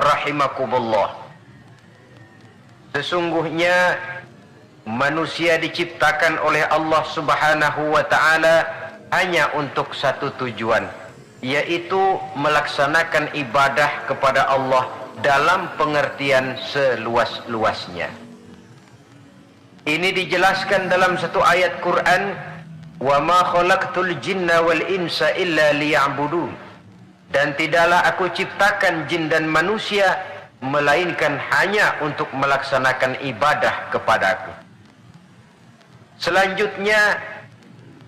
rahimakumullah. Sesungguhnya manusia diciptakan oleh Allah Subhanahu wa ta'ala hanya untuk satu tujuan, yaitu melaksanakan ibadah kepada Allah dalam pengertian seluas-luasnya. Ini dijelaskan dalam satu ayat Quran, "Wa ma khalaqtul jinna wal insa illa liya'budun." Dan tidaklah aku ciptakan jin dan manusia melainkan hanya untuk melaksanakan ibadah kepadaku. Selanjutnya,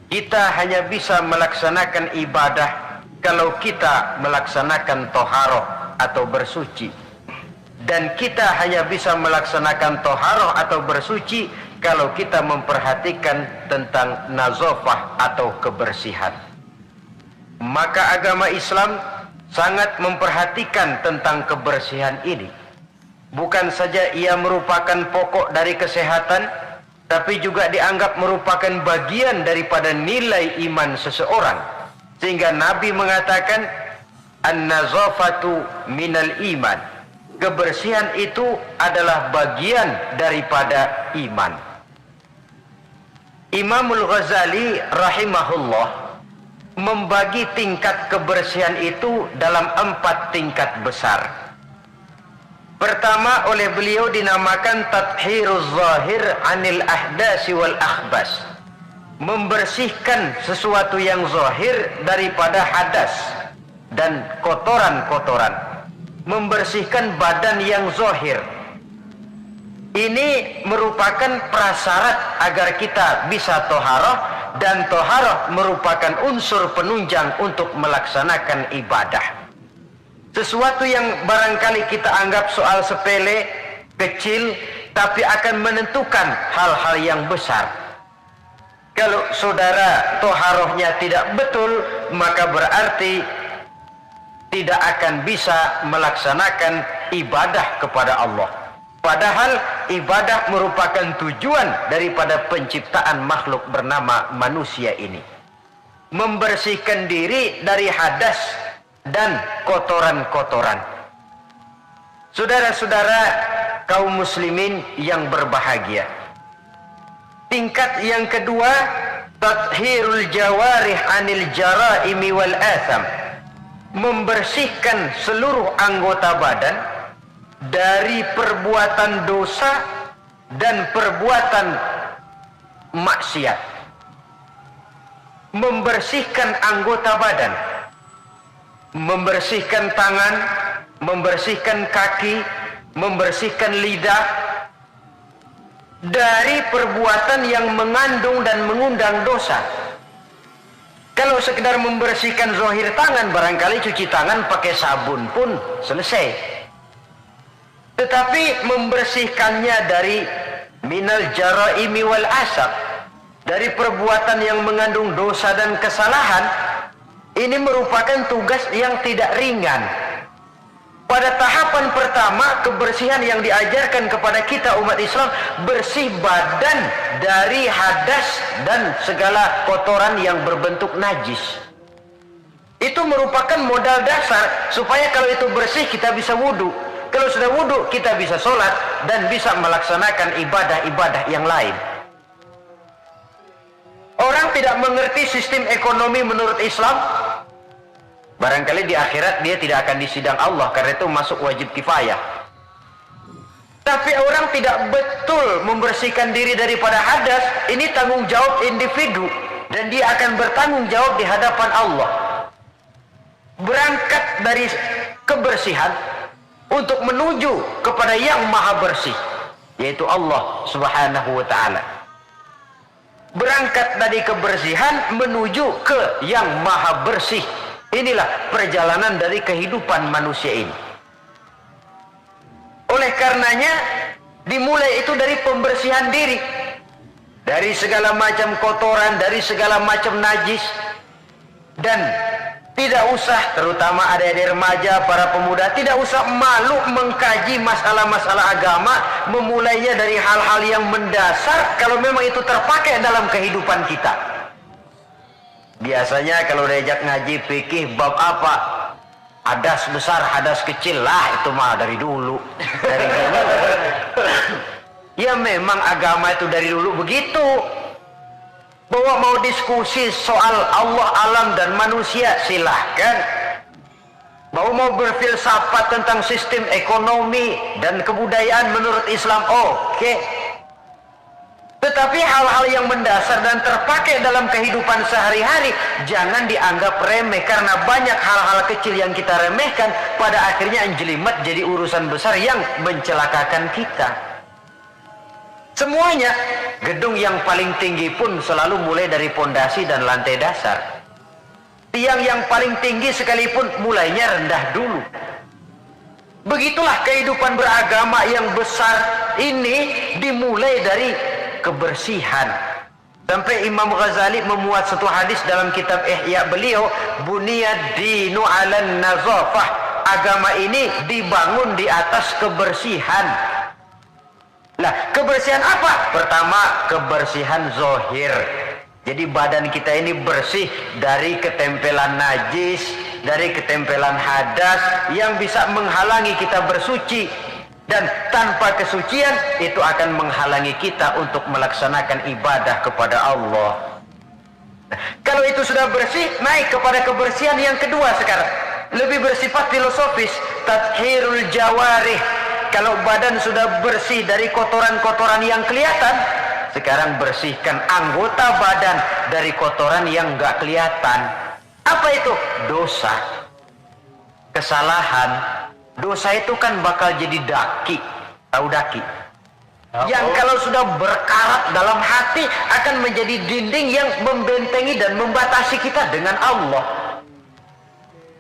kita hanya bisa melaksanakan ibadah kalau kita melaksanakan toharoh atau bersuci. Dan kita hanya bisa melaksanakan toharoh atau bersuci kalau kita memperhatikan tentang nazafah atau kebersihan. Maka agama Islam sangat memperhatikan tentang kebersihan ini. Bukan saja ia merupakan pokok dari kesehatan, tapi juga dianggap merupakan bagian daripada nilai iman seseorang. Sehingga Nabi mengatakan, "An-nazafatu minal iman." Kebersihan itu adalah bagian daripada iman. Imamul Ghazali rahimahullah membagi tingkat kebersihan itu dalam 4 tingkat besar. Pertama, oleh beliau dinamakan tathhiruz zahir anil ahdasi wal akhbas. Membersihkan sesuatu yang zahir daripada hadas dan kotoran-kotoran. Membersihkan badan yang zahir. Ini merupakan prasyarat agar kita bisa toharoh, dan toharoh merupakan unsur penunjang untuk melaksanakan ibadah. Sesuatu yang barangkali kita anggap soal sepele, kecil, tapi akan menentukan hal-hal yang besar. Kalau saudara toharohnya tidak betul, maka berarti tidak akan bisa melaksanakan ibadah kepada Allah. Padahal ibadah merupakan tujuan daripada penciptaan makhluk bernama manusia ini. Membersihkan diri dari hadas dan kotoran-kotoran. Saudara-saudara kaum muslimin yang berbahagia. Tingkat yang kedua, tathhirul jawarih anil jaraimi wal atham. Membersihkan seluruh anggota badan dari perbuatan dosa dan perbuatan maksiat. Membersihkan anggota badan, membersihkan tangan, membersihkan kaki, membersihkan lidah dari perbuatan yang mengandung dan mengundang dosa. Kalau sekedar membersihkan zahir tangan, barangkali cuci tangan pakai sabun pun selesai. Tetapi membersihkannya dari minal jaraimi wal asab, dari perbuatan yang mengandung dosa dan kesalahan, ini merupakan tugas yang tidak ringan. Pada tahapan pertama, kebersihan yang diajarkan kepada kita umat Islam, bersih badan dari hadas dan segala kotoran yang berbentuk najis. Itu merupakan modal dasar supaya kalau itu bersih kita bisa wudu. Kalau sudah wudu kita bisa sholat dan bisa melaksanakan ibadah-ibadah yang lain. Orang tidak mengerti sistem ekonomi menurut Islam, barangkali di akhirat dia tidak akan disidang Allah, karena itu masuk wajib kifayah. Tapi orang tidak betul membersihkan diri daripada hadas, ini tanggung jawab individu, dan dia akan bertanggung jawab di hadapan Allah. Berangkat dari kebersihan untuk menuju kepada yang maha bersih, yaitu Allah Subhanahu wa ta'ala. Berangkat dari kebersihan menuju ke yang maha bersih. Inilah perjalanan dari kehidupan manusia ini. Oleh karenanya dimulai itu dari pembersihan diri, dari segala macam kotoran, dari segala macam najis. Dan tidak usah, terutama adik-adik remaja, para pemuda, tidak usah malu mengkaji masalah-masalah agama, memulainya dari hal-hal yang mendasar kalau memang itu terpakai dalam kehidupan kita. Biasanya kalau diajak ngaji fikih bab apa, Hadas besar, hadas kecil lah, itu mah dari dulu. Dari dulu. Ya memang agama itu dari dulu begitu. Bahwa mau diskusi soal Allah, alam dan manusia, silahkan. Bahwa mau berfilsafat tentang sistem ekonomi dan kebudayaan menurut Islam, oke. Tetapi hal-hal yang mendasar dan terpakai dalam kehidupan sehari-hari jangan dianggap remeh, karena banyak hal-hal kecil yang kita remehkan pada akhirnya menjelimet jadi urusan besar yang mencelakakan kita. Semuanya, gedung yang paling tinggi pun selalu mulai dari pondasi dan lantai dasar. Tiang yang paling tinggi sekalipun mulainya rendah dulu. Begitulah kehidupan beragama yang besar ini dimulai dari kebersihan. Sampai Imam Ghazali memuat satu hadis dalam kitab Ihya beliau, buniyad dinu 'alan nazafah. Agama ini dibangun di atas kebersihan. Lah, kebersihan apa? Pertama, kebersihan zohir. Jadi badan kita ini bersih dari ketempelan najis, dari ketempelan hadas yang bisa menghalangi kita bersuci. Dan tanpa kesucian itu akan menghalangi kita untuk melaksanakan ibadah kepada Allah. Kalau itu sudah bersih, naik kepada kebersihan yang kedua sekarang. Lebih bersifat filosofis, tathhirul jawarih. Kalau badan sudah bersih dari kotoran-kotoran yang kelihatan, sekarang bersihkan anggota badan dari kotoran yang nggak kelihatan. Apa itu? Dosa, kesalahan. Dosa itu kan bakal jadi daki. Tahu daki? Yang kalau sudah berkarat dalam hati akan menjadi dinding yang membentengi dan membatasi kita dengan Allah.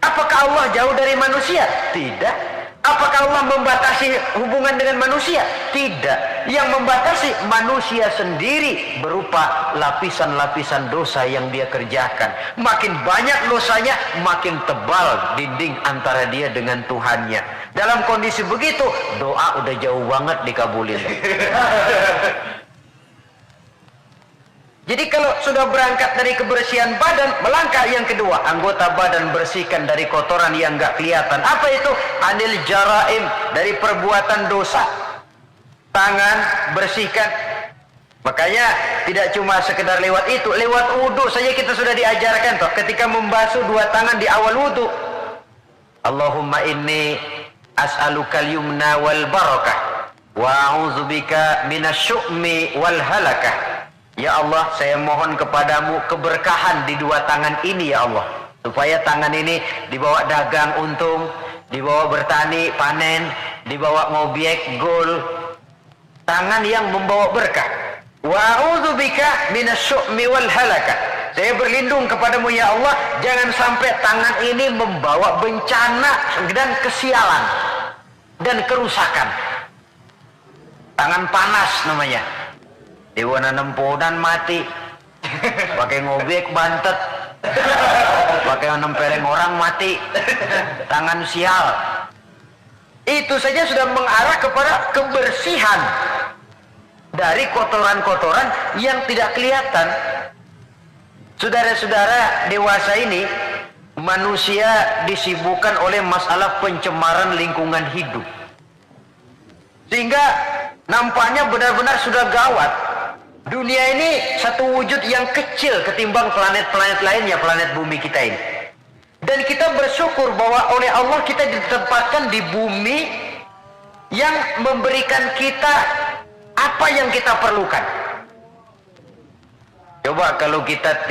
Apakah Allah jauh dari manusia? Tidak. Apakah Allah membatasi hubungan dengan manusia? Tidak. Yang membatasi manusia sendiri berupa lapisan-lapisan dosa yang dia kerjakan. Makin banyak dosanya, makin tebal dinding antara dia dengan Tuhannya. Dalam kondisi begitu, doa udah jauh banget dikabulin. Jadi kalau sudah berangkat dari kebersihan badan, melangkah yang kedua, anggota badan bersihkan dari kotoran yang nggak kelihatan. Apa itu? Anil jaraim, dari perbuatan dosa. Tangan bersihkan. Makanya tidak cuma sekedar lewat itu, lewat wudu saja kita sudah diajarkan toh. Ketika membasuh dua tangan di awal wudu, Allahumma inni as'alukal yumna wal barakah wa a'udzubika minasyu'mi wal halakah. Ya Allah, saya mohon kepadamu keberkahan di dua tangan ini ya Allah. Supaya tangan ini dibawa dagang untung, dibawa bertani panen, dibawa ngobyek gol. Tangan yang membawa berkah. Wa a'udzubika minasyu'mi wal halakah. Saya berlindung kepadamu ya Allah, jangan sampai tangan ini membawa bencana dan kesialan dan kerusakan. Tangan panas namanya. Dewa nanam podan mati, pakai ngobek bantet, pakai nempeleng orang mati, tangan sial. Itu saja sudah mengarah kepada kebersihan dari kotoran-kotoran yang tidak kelihatan. Saudara-saudara dewasa ini, manusia disibukkan oleh masalah pencemaran lingkungan hidup, sehingga nampaknya benar-benar sudah gawat. Dunia ini satu wujud yang kecil ketimbang planet-planet lainnya, planet bumi kita ini. Dan kita bersyukur bahwa oleh Allah kita ditempatkan di bumi yang memberikan kita apa yang kita perlukan. Coba kalau kita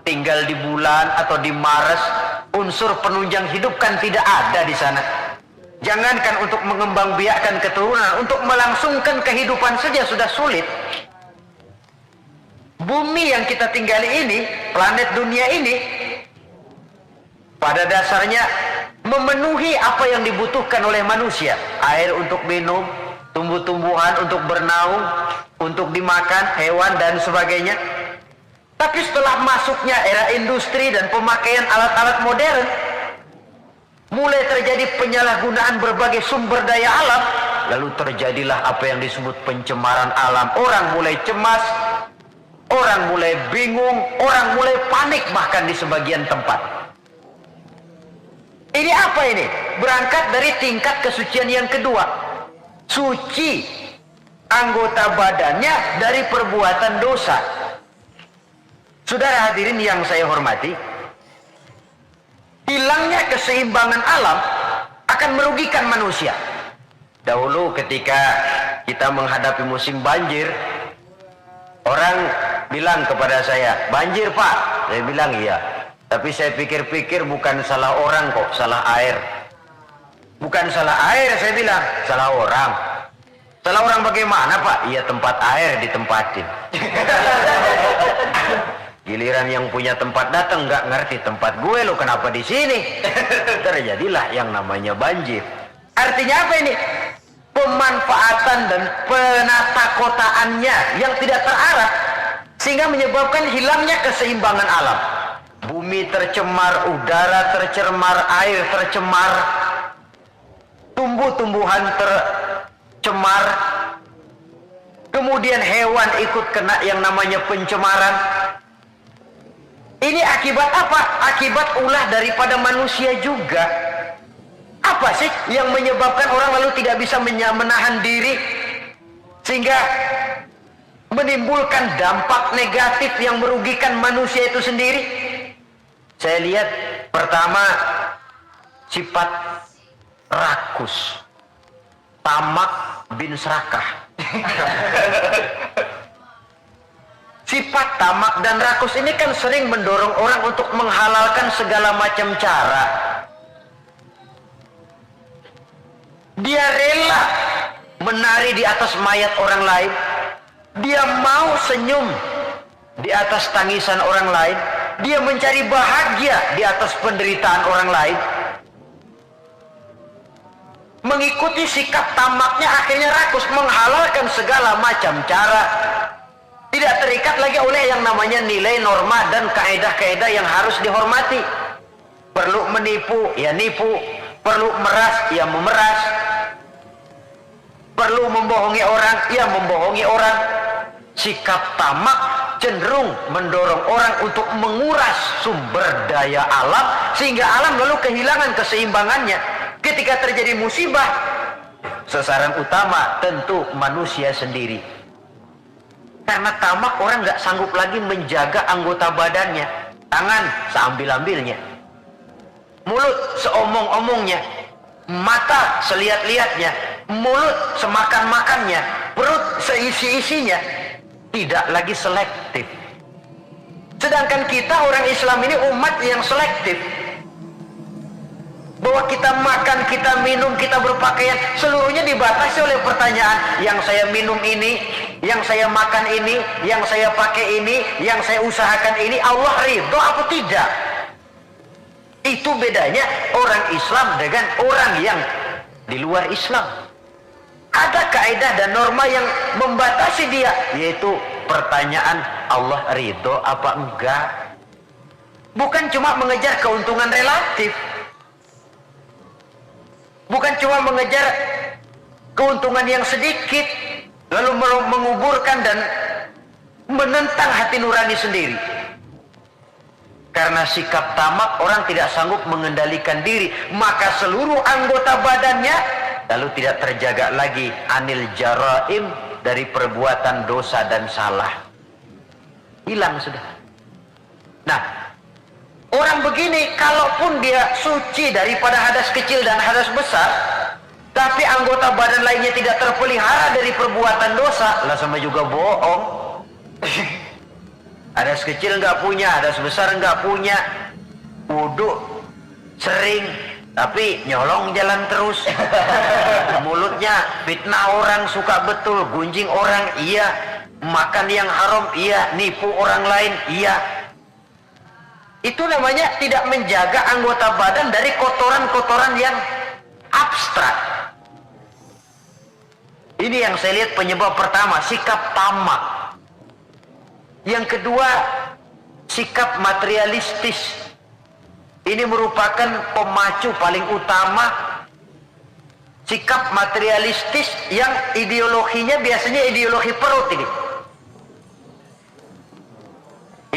tinggal di bulan atau di Mars, unsur penunjang hidup kan tidak ada di sana. Jangankan untuk mengembangbiakkan keturunan, untuk melangsungkan kehidupan saja sudah sulit. Bumi yang kita tinggali ini, planet dunia ini, pada dasarnya memenuhi apa yang dibutuhkan oleh manusia. Air untuk minum, tumbuh-tumbuhan untuk bernaung, untuk dimakan, hewan dan sebagainya. Tapi setelah masuknya era industri dan pemakaian alat-alat modern, mulai terjadi penyalahgunaan berbagai sumber daya alam, lalu terjadilah apa yang disebut pencemaran alam. Orang mulai cemas, orang mulai bingung, orang mulai panik bahkan di sebagian tempat. Ini apa ini? Berangkat dari tingkat kesucian yang kedua. Suci anggota badannya dari perbuatan dosa. Saudara hadirin yang saya hormati, hilangnya keseimbangan alam akan merugikan manusia. Dahulu ketika kita menghadapi musim banjir, orang bilang kepada saya, "Banjir Pak." Saya bilang iya. Tapi saya pikir-pikir bukan salah orang kok, salah air. Bukan salah air, saya bilang, salah orang. Salah orang bagaimana Pak? Iya, tempat air ditempatin. Giliran yang punya tempat datang nggak ngerti, tempat gue lo kenapa di sini? Terjadilah yang namanya banjir. Artinya apa ini? Pemanfaatan dan penata kotaannya yang tidak terarah sehingga menyebabkan hilangnya keseimbangan alam. Bumi tercemar, udara tercemar, air tercemar, tumbuh-tumbuhan tercemar, kemudian hewan ikut kena yang namanya pencemaran. Ini akibat apa? Akibat ulah daripada manusia juga. Apa sih yang menyebabkan orang lalu tidak bisa menahan diri sehingga menimbulkan dampak negatif yang merugikan manusia itu sendiri? Saya lihat pertama sifat rakus, tamak bin serakah. Sifat tamak dan rakus ini kan sering mendorong orang untuk menghalalkan segala macam cara. Dia rela menari di atas mayat orang lain. Dia mau senyum di atas tangisan orang lain. Dia mencari bahagia di atas penderitaan orang lain. Mengikuti sikap tamaknya akhirnya rakus, menghalalkan segala macam cara. Tidak terikat lagi oleh yang namanya nilai, norma, dan kaedah-kaedah yang harus dihormati. Perlu menipu, ya nipu. Perlu meras, ya memeras. Perlu membohongi orang, ya membohongi orang. Sikap tamak cenderung mendorong orang untuk menguras sumber daya alam sehingga alam lalu kehilangan keseimbangannya. Ketika terjadi musibah, sasaran utama tentu manusia sendiri. Karena tamak orang nggak sanggup lagi menjaga anggota badannya. Tangan seambil-ambilnya, mulut seomong-omongnya, mata selihat-lihatnya, mulut semakan-makannya, perut seisi-isinya. Tidak lagi selektif. Sedangkan kita orang Islam ini umat yang selektif. Bahwa kita makan, kita minum, kita berpakaian, seluruhnya dibatasi oleh pertanyaan, yang saya minum ini, yang saya makan ini, yang saya pakai ini, yang saya usahakan ini, Allah ridho apa tidak? Itu bedanya orang Islam dengan orang yang di luar Islam. Ada kaidah dan norma yang membatasi dia, yaitu pertanyaan Allah ridho apa enggak. Bukan cuma mengejar keuntungan relatif, bukan cuma mengejar keuntungan yang sedikit lalu menguburkan dan menentang hati nurani sendiri. Karena sikap tamak, orang tidak sanggup mengendalikan diri, maka seluruh anggota badannya lalu tidak terjaga lagi anil jaraim, dari perbuatan dosa dan salah. Hilang sudah. Nah, orang begini kalaupun dia suci daripada hadas kecil dan hadas besar, tapi anggota badan lainnya tidak terpelihara dari perbuatan dosa, lah sama juga bohong. Hadas kecil nggak punya, hadas besar nggak punya, wudu sering tapi nyolong jalan terus. Mulutnya fitnah orang, suka betul, gunjing orang, iya. Makan yang haram, iya. Nipu orang lain, iya. Itu namanya tidak menjaga anggota badan dari kotoran-kotoran yang abstrak. Ini yang saya lihat penyebab pertama, sikap tamak. Yang kedua, sikap materialistis. Ini merupakan pemacu paling utama. Sikap materialistis yang ideologinya biasanya ideologi perut ini.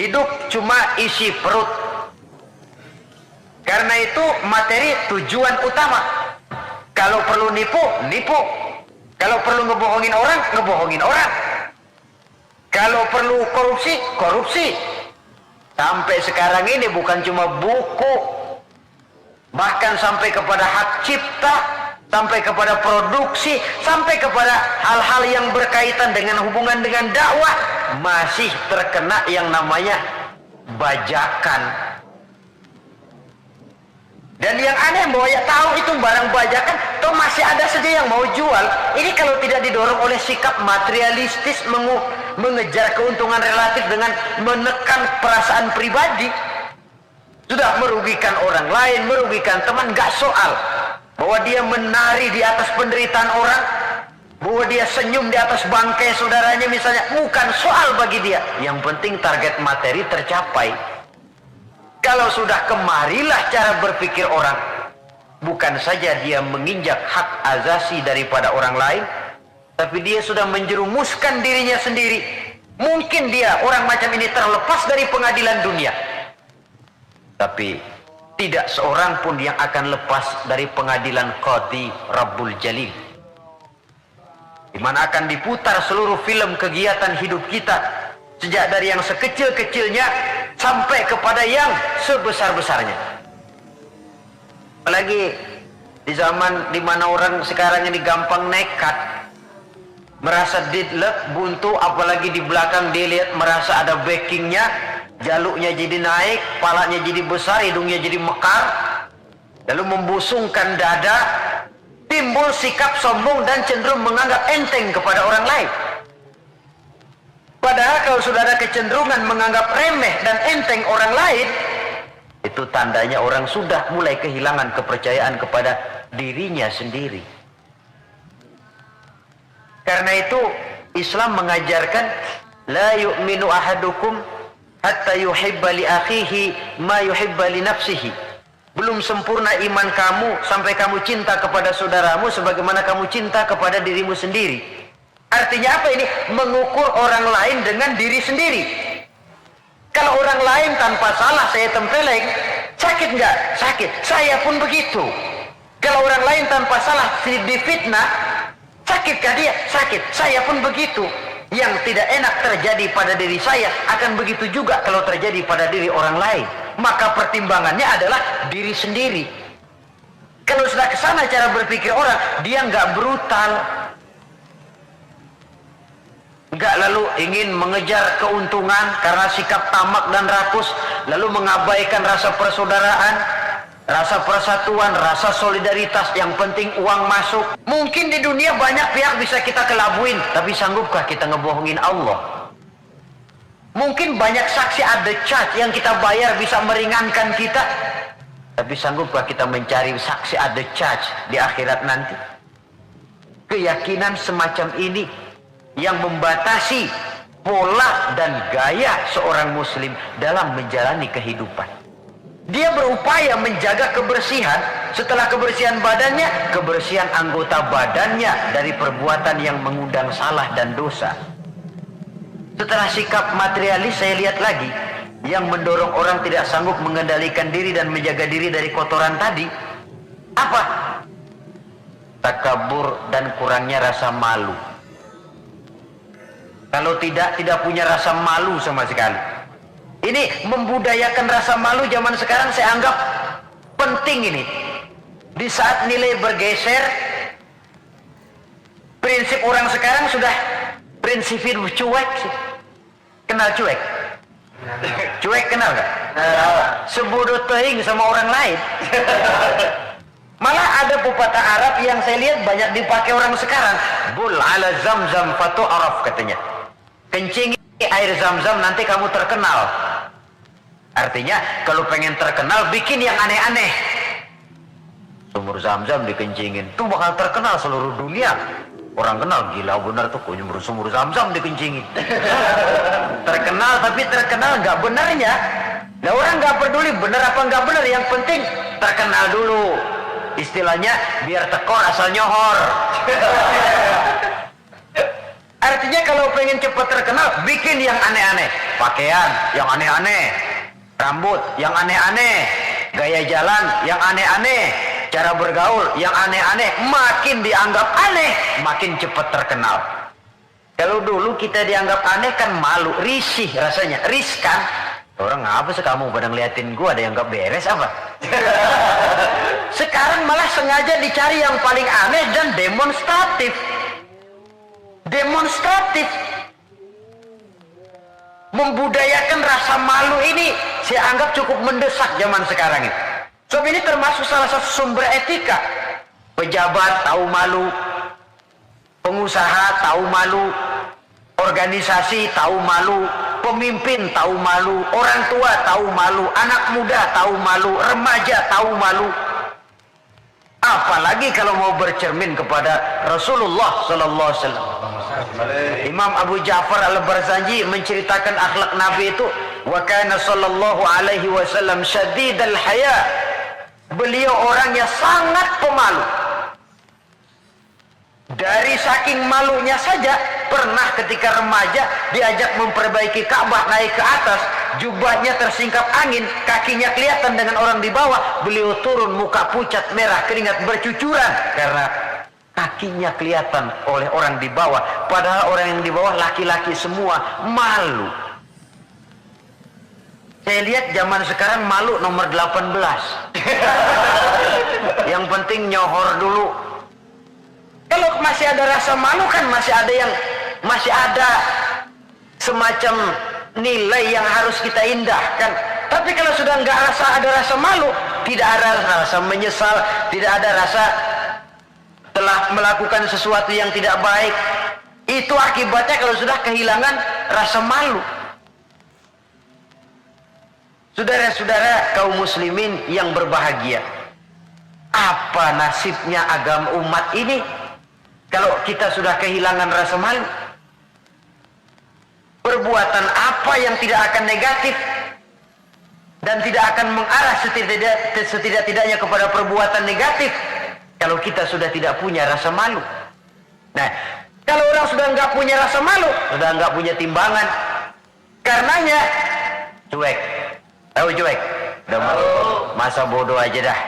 Hidup cuma isi perut. Karena itu materi tujuan utama. Kalau perlu nipu, nipu. Kalau perlu ngebohongin orang. Kalau perlu korupsi, korupsi. Sampai sekarang ini bukan cuma buku, bahkan sampai kepada hak cipta, sampai kepada produksi, sampai kepada hal-hal yang berkaitan dengan hubungan dengan dakwah, masih terkena yang namanya bajakan. Dan yang aneh bahwa ya tahu itu barang bajakan, toh masih ada saja yang mau jual. Ini kalau tidak didorong oleh sikap materialistis, mengejar keuntungan relatif dengan menekan perasaan pribadi, sudah merugikan orang lain, merugikan teman, gak soal. Bahwa dia menari di atas penderitaan orang, bahwa dia senyum di atas bangkai saudaranya misalnya, bukan soal bagi dia. Yang penting target materi tercapai. Kalau sudah kemarilah cara berpikir orang, bukan saja dia menginjak hak azasi daripada orang lain, tapi dia sudah menjerumuskan dirinya sendiri. Mungkin dia orang macam ini terlepas dari pengadilan dunia, tapi tidak seorang pun yang akan lepas dari pengadilan Qadhi Rabbul Jalil, di mana akan diputar seluruh film kegiatan hidup kita, sejak dari yang sekecil-kecilnya sampai kepada yang sebesar-besarnya. Apalagi di zaman di mana orang sekarang ini gampang nekat, merasa didlek, buntu, apalagi di belakang dilihat merasa ada backingnya, jaluknya jadi naik, kepalanya jadi besar, hidungnya jadi mekar, lalu membusungkan dada, timbul sikap sombong dan cenderung menganggap enteng kepada orang lain. Padahal kalau sudah ada kecenderungan menganggap remeh dan enteng orang lain, itu tandanya orang sudah mulai kehilangan kepercayaan kepada dirinya sendiri. Karena itu Islam mengajarkan la yu'minu ahadukum hatta yuhibba li akhihi ma yuhibba li nafsihi. Belum sempurna iman kamu sampai kamu cinta kepada saudaramu sebagaimana kamu cinta kepada dirimu sendiri. Artinya apa ini? Mengukur orang lain dengan diri sendiri. Kalau orang lain tanpa salah saya tempeleng, sakit nggak? Sakit. Saya pun begitu. Kalau orang lain tanpa salah difitnah, sakitkah dia? Sakit. Saya pun begitu. Yang tidak enak terjadi pada diri saya akan begitu juga kalau terjadi pada diri orang lain. Maka pertimbangannya adalah diri sendiri. Kalau sudah ke sana cara berpikir orang, dia nggak brutal, nggak lalu ingin mengejar keuntungan karena sikap tamak dan rakus, lalu mengabaikan rasa persaudaraan, rasa persatuan, rasa solidaritas. Yang penting uang masuk. Mungkin di dunia banyak pihak bisa kita kelabuin, tapi sanggupkah kita ngebohongin Allah? Mungkin banyak saksi ada charge yang kita bayar bisa meringankan kita, tapi sanggupkah kita mencari saksi ada charge di akhirat nanti? Keyakinan semacam ini yang membatasi pola dan gaya seorang muslim dalam menjalani kehidupan. Dia berupaya menjaga kebersihan, setelah kebersihan badannya, kebersihan anggota badannya dari perbuatan yang mengundang salah dan dosa. Setelah sikap materialis, saya lihat lagi yang mendorong orang tidak sanggup mengendalikan diri dan menjaga diri dari kotoran tadi. Apa? Takabur dan kurangnya rasa malu. Kalau tidak punya rasa malu sama sekali. Ini membudayakan rasa malu zaman sekarang saya anggap penting ini. Di saat nilai bergeser, prinsip orang sekarang sudah prinsip hidup cuek sih. Kenal cuek? Cuek kenal gak? Sebodoh teing sama orang lain. Malah ada pepatah Arab yang saya lihat banyak dipakai orang sekarang. Bul ala zamzam fatu'araf katanya. Kencingi air zam-zam nanti kamu terkenal. Artinya kalau pengen terkenal bikin yang aneh-aneh. Sumur zam-zam dikencingin, tuh bakal terkenal seluruh dunia. Orang kenal, gila benar tuh nyumur sumur zam-zam dikencingin. Terkenal tapi terkenal nggak benernya. Nah orang nggak peduli bener apa nggak bener, yang penting terkenal dulu. Istilahnya biar tekor asal nyohor. Artinya kalau pengen cepat terkenal, bikin yang aneh-aneh. Pakaian yang aneh-aneh, rambut yang aneh-aneh, gaya jalan yang aneh-aneh, cara bergaul yang aneh-aneh, makin dianggap aneh, makin cepat terkenal. Kalau dulu kita dianggap aneh kan malu, risih rasanya, riskan. Orang apa sih kamu pada ngeliatin gua, ada yang gak beres apa? Sekarang malah sengaja dicari yang paling aneh dan demonstratif. Demonstratif. Membudayakan rasa malu ini saya anggap cukup mendesak zaman sekarang ini. Sebab ini termasuk salah satu sumber etika. Pejabat tahu malu, pengusaha tahu malu, organisasi tahu malu, pemimpin tahu malu, orang tua tahu malu, anak muda tahu malu, remaja tahu malu. Apalagi kalau mau bercermin kepada Rasulullah sallallahu alaihi wasallam. Imam Abu Ja'far Al-Barzanji menceritakan akhlak Nabi itu, wa kana sallallahu alaihi wasallam syadidal haya. Beliau orangnya sangat pemalu. Dari saking malunya saja, pernah ketika remaja diajak memperbaiki Ka'bah naik ke atas, jubahnya tersingkap angin, kakinya kelihatan dengan orang di bawah, beliau turun muka pucat merah, keringat bercucuran karena kakinya kelihatan oleh orang di bawah, padahal orang yang di bawah laki-laki semua, malu. Saya lihat zaman sekarang malu nomor 18. Yang penting nyohor dulu. Kalau masih ada rasa malu kan masih ada semacam nilai yang harus kita indahkan. Tapi kalau sudah ada rasa malu, tidak ada rasa menyesal, tidak ada rasa telah melakukan sesuatu yang tidak baik. Itu akibatnya kalau sudah kehilangan rasa malu. Saudara-saudara kaum muslimin yang berbahagia, apa nasibnya agama umat ini kalau kita sudah kehilangan rasa malu? Perbuatan apa yang tidak akan negatif dan tidak akan mengarah setidak-tidaknya kepada perbuatan negatif kalau kita sudah tidak punya rasa malu? Nah, kalau orang sudah nggak punya rasa malu, sudah nggak punya timbangan, karenanya cuek. Tahu cuek? Udah masa bodoh aja dah.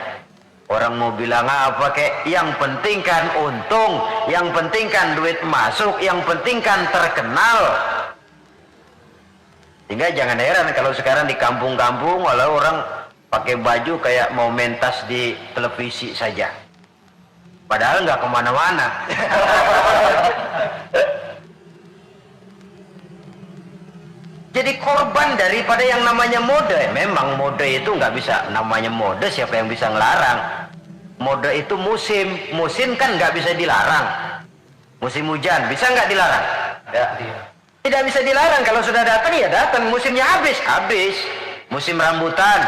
Orang mau bilang apa kek, yang penting kan untung, yang penting kan duit masuk, yang penting kan terkenal. Sehingga jangan heran kalau sekarang di kampung-kampung walau orang pakai baju kayak mau mentas di televisi saja, padahal nggak kemana-mana. Jadi korban daripada yang namanya mode. Memang mode itu nggak bisa namanya mode, siapa yang bisa ngelarang? Mode itu musim kan nggak bisa dilarang. Musim hujan bisa nggak dilarang? Ya. Tidak bisa dilarang, kalau sudah datang ya datang, musimnya habis. Musim rambutan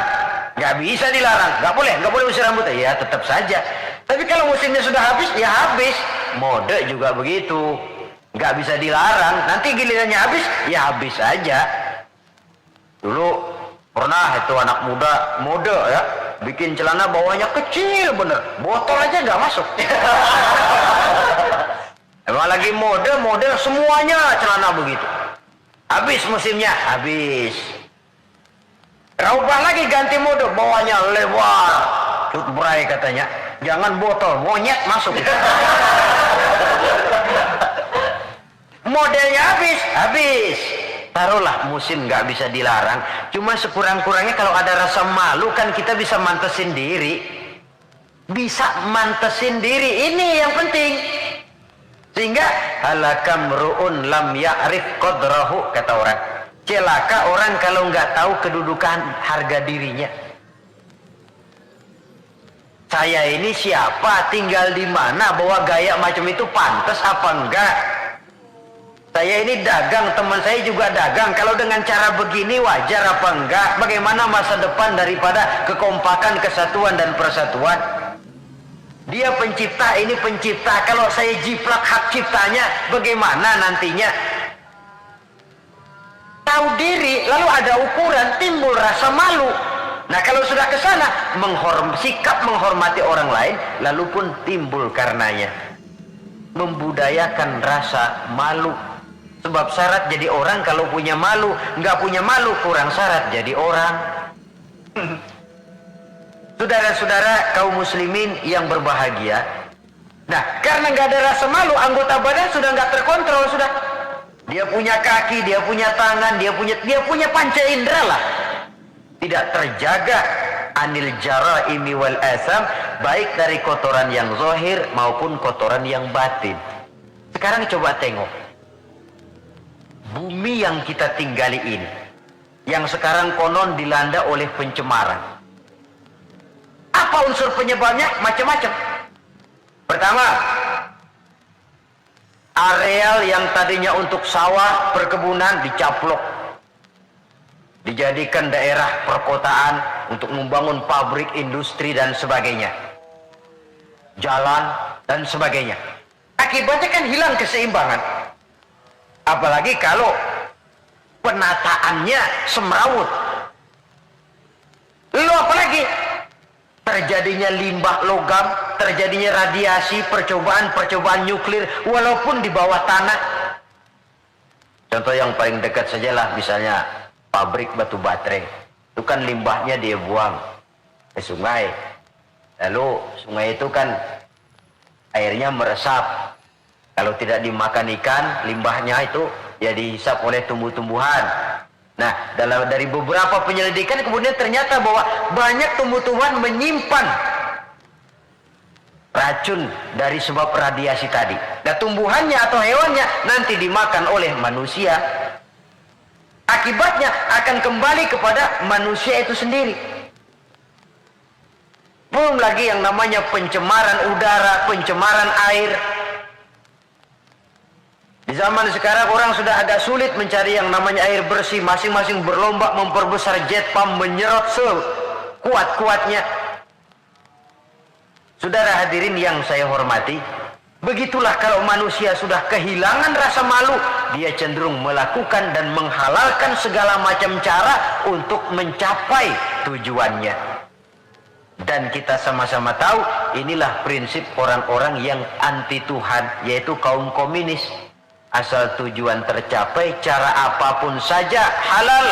nggak bisa dilarang, nggak boleh musim rambutan, ya tetap saja. Tapi kalau musimnya sudah habis ya habis. Mode juga begitu. Nggak bisa dilarang, nanti gilirannya habis, ya habis aja. Dulu pernah itu anak muda mode ya, bikin celana bawahnya kecil bener, botol aja nggak masuk. Emang lagi mode semuanya celana begitu. Habis musimnya, habis. Rubah lagi ganti mode, bawahnya lebar, cutbray katanya, jangan botol, monyet masuk. Modelnya habis. Taruhlah musim nggak bisa dilarang, cuma sekurang-kurangnya kalau ada rasa malu kan kita bisa mantesin diri. Ini yang penting. Sehingga halakam ru'un lam ya'rif qadrahu, kata orang. Celaka orang kalau nggak tahu kedudukan harga dirinya. Saya ini siapa, tinggal di mana, bawa gaya macam itu pantas apa enggak? Saya ini dagang, teman saya juga dagang. Kalau dengan cara begini wajar apa enggak? Bagaimana masa depan daripada kekompakan, kesatuan dan persatuan? Dia pencipta, ini pencipta. Kalau saya jiplak hak ciptanya, bagaimana nantinya? Tahu diri, lalu ada ukuran, timbul rasa malu. Nah kalau sudah ke sana, sikap menghormati orang lain, lalu pun timbul karenanya membudayakan rasa malu. Sebab syarat jadi orang kalau punya malu, nggak punya malu kurang syarat jadi orang. Saudara-saudara kaum muslimin yang berbahagia, nah karena nggak ada rasa malu, anggota badan sudah nggak terkontrol, sudah. Dia punya kaki, dia punya tangan, dia punya panca indera lah. Tidak terjaga anil jaraimi wal asam, baik dari kotoran yang zahir maupun kotoran yang batin. Sekarang coba tengok bumi yang kita tinggali ini, yang sekarang konon dilanda oleh pencemaran. Apa unsur penyebabnya? Macam-macam. Pertama, areal yang tadinya untuk sawah, perkebunan dicaplok, dijadikan daerah perkotaan untuk membangun pabrik, industri dan sebagainya, jalan dan sebagainya. Akibatnya kan hilang keseimbangan. Apalagi kalau penataannya semrawut. Lalu apalagi terjadinya limbah logam, terjadinya radiasi, percobaan nuklir walaupun di bawah tanah. Contoh yang paling dekat sajalah, misalnya pabrik batu baterai. Itu kan limbahnya dia buang ke sungai. Lalu sungai itu kan airnya meresap. Kalau tidak dimakan ikan, limbahnya itu ya dihisap oleh tumbuh-tumbuhan. Nah, dari beberapa penyelidikan kemudian ternyata bahwa banyak tumbuh-tumbuhan menyimpan racun dari sebab radiasi tadi. Dan tumbuhannya atau hewannya nanti dimakan oleh manusia. Akibatnya akan kembali kepada manusia itu sendiri. Belum lagi yang namanya pencemaran udara, pencemaran air. Di zaman sekarang orang sudah agak sulit mencari yang namanya air bersih. Masing-masing berlomba memperbesar jet pump, menyerot sekuat-kuatnya. Saudara hadirin yang saya hormati, begitulah kalau manusia sudah kehilangan rasa malu, dia cenderung melakukan dan menghalalkan segala macam cara untuk mencapai tujuannya. Dan kita sama-sama tahu inilah prinsip orang-orang yang anti Tuhan, yaitu kaum komunis. Asal tujuan tercapai, cara apapun saja halal.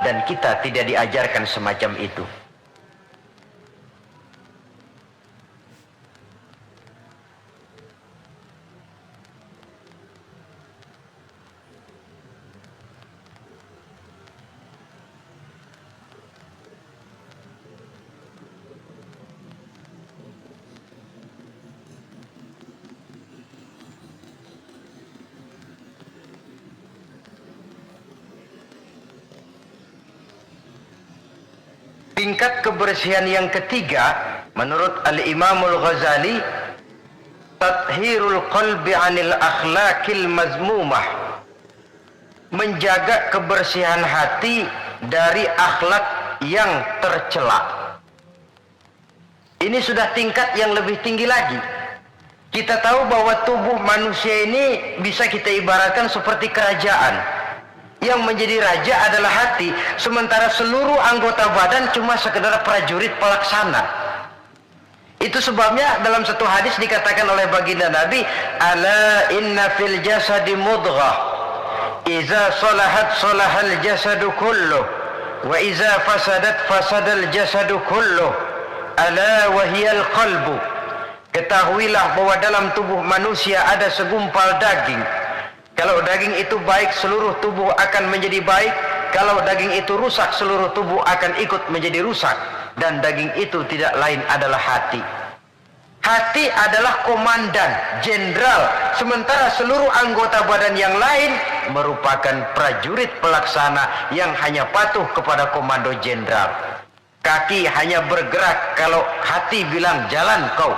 Dan kita tidak diajarkan semacam itu. Tingkat kebersihan yang ketiga menurut Al-Imamul Ghazali, tathhirul qalbi 'anil akhlaqil mazmumah, menjaga kebersihan hati dari akhlak yang tercela. Ini sudah tingkat yang lebih tinggi lagi. Kita tahu bahwa tubuh manusia ini bisa kita ibaratkan seperti kerajaan. Yang menjadi raja adalah hati, sementara seluruh anggota badan cuma sekedar prajurit pelaksana. Itu sebabnya dalam satu hadis dikatakan oleh baginda Nabi, ala inna fil jasadi mudghah, iza salahat salahal jasadu kulluh, wa iza fasadat fasadal jasadu kulluh, ala wahiyal qalbu. Ketahuilah bahwa dalam tubuh manusia ada segumpal daging. Kalau daging itu baik, seluruh tubuh akan menjadi baik. Kalau daging itu rusak, seluruh tubuh akan ikut menjadi rusak. Dan daging itu tidak lain adalah hati. Hati adalah komandan, jenderal. Sementara seluruh anggota badan yang lain merupakan prajurit pelaksana yang hanya patuh kepada komando jenderal. Kaki hanya bergerak kalau hati bilang jalan kau.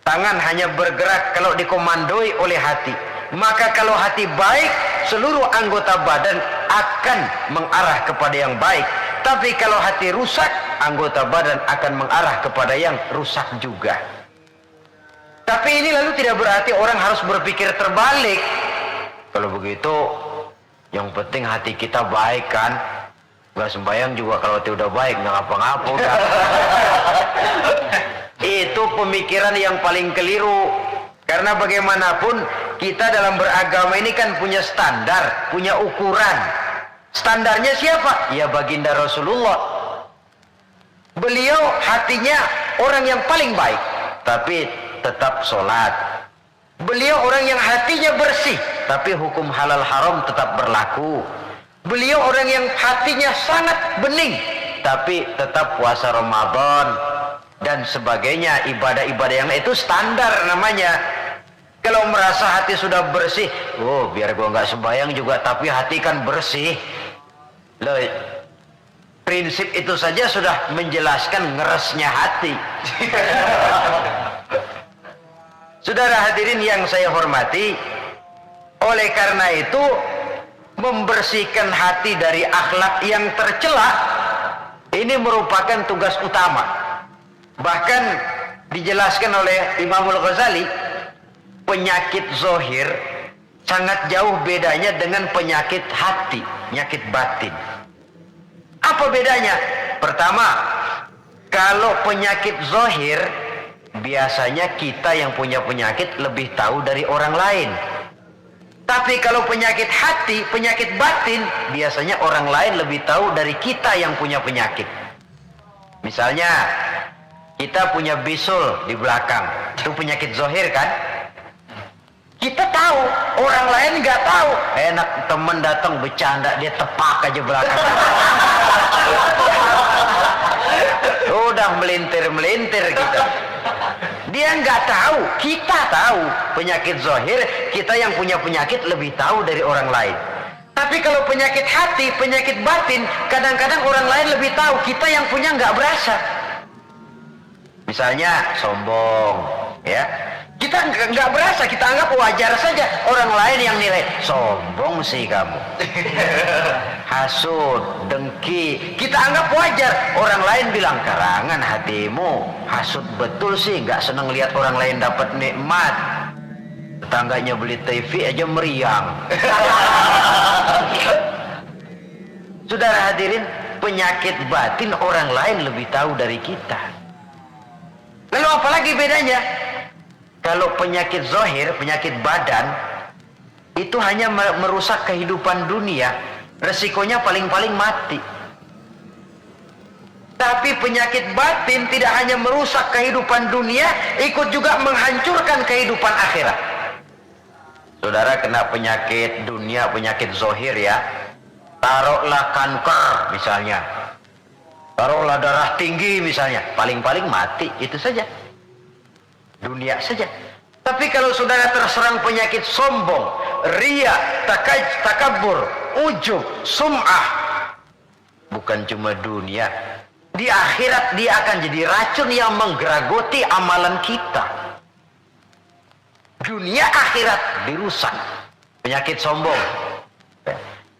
Tangan hanya bergerak kalau dikomandoi oleh hati. Maka kalau hati baik, seluruh anggota badan akan mengarah kepada yang baik. Tapi kalau hati rusak, anggota badan akan mengarah kepada yang rusak juga. Tapi ini lalu tidak berarti orang harus berpikir terbalik. Kalau begitu, yang penting hati kita baik kan. Gak sembahyang juga kalau hati udah baik, gak ngapa-ngapa udah. Itu pemikiran yang paling keliru. Karena bagaimanapun kita dalam beragama ini kan punya standar, punya ukuran. Standarnya siapa? Ya baginda Rasulullah. Beliau hatinya orang yang paling baik, tapi tetap sholat. Beliau orang yang hatinya bersih, tapi hukum halal haram tetap berlaku. Beliau orang yang hatinya sangat bening, tapi tetap puasa Ramadan dan sebagainya, ibadah-ibadah yang itu standar namanya. Kalau merasa hati sudah bersih, oh biar gua nggak sembahyang juga tapi hati kan bersih. Loh, prinsip itu saja sudah menjelaskan ngeresnya hati. Saudara hadirin yang saya hormati, oleh karena itu membersihkan hati dari akhlak yang tercela ini merupakan tugas utama. Bahkan dijelaskan oleh Imam Al-Ghazali, penyakit zohir sangat jauh bedanya dengan penyakit hati, penyakit batin. Apa bedanya? Pertama, kalau penyakit zohir, biasanya kita yang punya penyakit lebih tahu dari orang lain. Tapi kalau penyakit hati, penyakit batin, biasanya orang lain lebih tahu dari kita yang punya penyakit. Misalnya, kita punya bisul di belakang, itu penyakit zohir kan? Kita tahu, orang lain nggak tahu. Enak temen datang bercanda, dia tepak aja belakang. Udah melintir-melintir kita. Dia nggak tahu, kita tahu. Penyakit zohir, kita yang punya penyakit lebih tahu dari orang lain. Tapi kalau penyakit hati, penyakit batin, kadang-kadang orang lain lebih tahu, kita yang punya nggak berasa. Misalnya sombong, ya. Kita nggak berasa, kita anggap wajar saja. Orang lain yang nilai, sombong sih kamu. Hasud, dengki, kita anggap wajar. Orang lain bilang, karangan hatimu, hasud betul sih, nggak seneng lihat orang lain dapat nikmat. Tetangganya beli TV aja meriang. Saudara hadirin, penyakit batin orang lain lebih tahu dari kita. Lalu apalagi bedanya? Kalau penyakit zohir, penyakit badan, itu hanya merusak kehidupan dunia, resikonya paling-paling mati. Tapi penyakit batin tidak hanya merusak kehidupan dunia, ikut juga menghancurkan kehidupan akhirat. Saudara kena penyakit dunia, penyakit zohir ya, taruhlah kanker misalnya, taruhlah darah tinggi misalnya, paling-paling mati, itu saja. Dunia saja. Tapi kalau saudara terserang penyakit sombong, ria, takabur, ujub, sum'ah, bukan cuma dunia, di akhirat dia akan jadi racun yang menggeragoti amalan kita. Dunia akhirat dirusak. Penyakit sombong.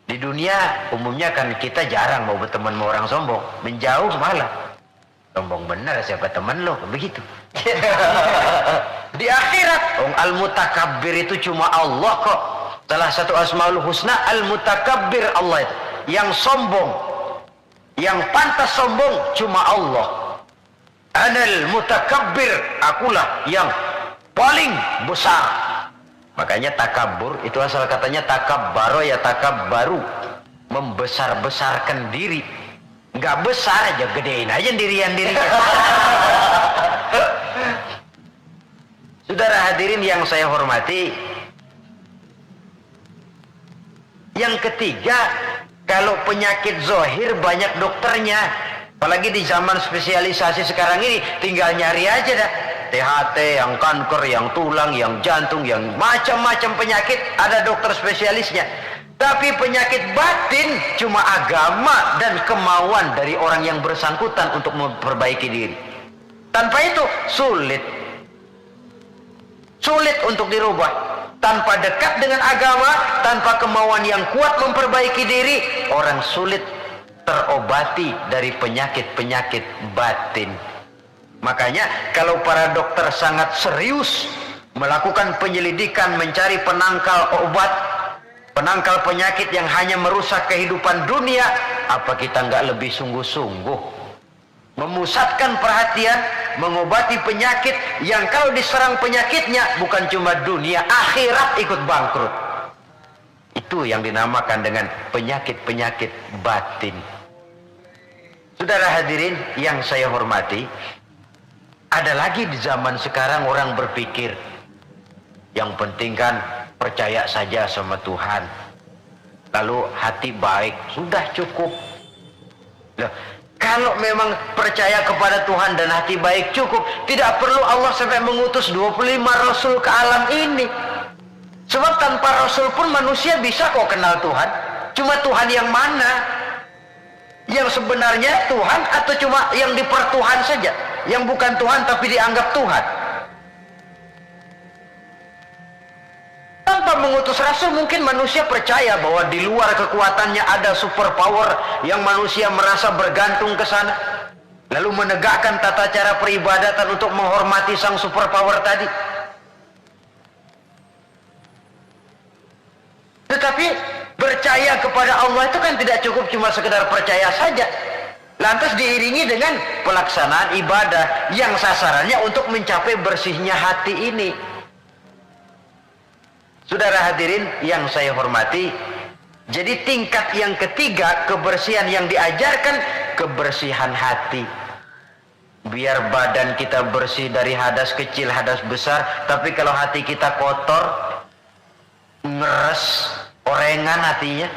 Di dunia umumnya kan kita jarang mau berteman sama orang sombong, menjauh malah. Sombong benar siapa teman lo, begitu. Di akhirat, al-mutakabbir itu cuma Allah kok. Salah satu asmaul husna al-mutakabbir, Allah itu. Yang sombong, yang pantas sombong cuma Allah. Anal mutakabbir, akulah yang paling besar. Makanya takabur itu asal katanya takabbaro ya takabbaru, membesar-besarkan diri. Nggak besar aja, gedein aja dirian-dirinya. Saudara hadirin yang saya hormati, yang ketiga, kalau penyakit zohir banyak dokternya, apalagi di zaman spesialisasi sekarang ini, tinggal nyari aja dah. THT, yang kanker, yang tulang, yang jantung, yang macam-macam penyakit, ada dokter spesialisnya. Tapi penyakit batin cuma agama dan kemauan dari orang yang bersangkutan untuk memperbaiki diri. Tanpa itu sulit untuk dirubah. Tanpa dekat dengan agama, tanpa kemauan yang kuat memperbaiki diri, orang sulit terobati dari penyakit-penyakit batin. Makanya kalau para dokter sangat serius melakukan penyelidikan, mencari penangkal obat, penangkal penyakit yang hanya merusak kehidupan dunia, apa kita nggak lebih sungguh-sungguh memusatkan perhatian, mengobati penyakit yang kalau diserang penyakitnya bukan cuma dunia, akhirat ikut bangkrut. Itu yang dinamakan dengan penyakit-penyakit batin. Saudara hadirin yang saya hormati, ada lagi di zaman sekarang orang berpikir, yang penting kan percaya saja sama Tuhan, lalu hati baik, sudah cukup. Loh, kalau memang percaya kepada Tuhan dan hati baik cukup, tidak perlu Allah sampai mengutus 25 Rasul ke alam ini. Sebab tanpa Rasul pun manusia bisa kok kenal Tuhan. Cuma Tuhan yang mana? Yang sebenarnya Tuhan atau cuma yang dipertuhan saja? Yang bukan Tuhan tapi dianggap Tuhan? Tanpa mengutus Rasul mungkin manusia percaya bahwa di luar kekuatannya ada super power yang manusia merasa bergantung ke sana. Lalu menegakkan tata cara peribadatan untuk menghormati sang super power tadi. Tetapi percaya kepada Allah itu kan tidak cukup cuma sekedar percaya saja. Lantas diiringi dengan pelaksanaan ibadah yang sasarannya untuk mencapai bersihnya hati ini. Saudara hadirin yang saya hormati, jadi tingkat yang ketiga kebersihan yang diajarkan, kebersihan hati. Biar badan kita bersih dari hadas kecil, hadas besar, tapi kalau hati kita kotor, ngeres, orengan hatinya.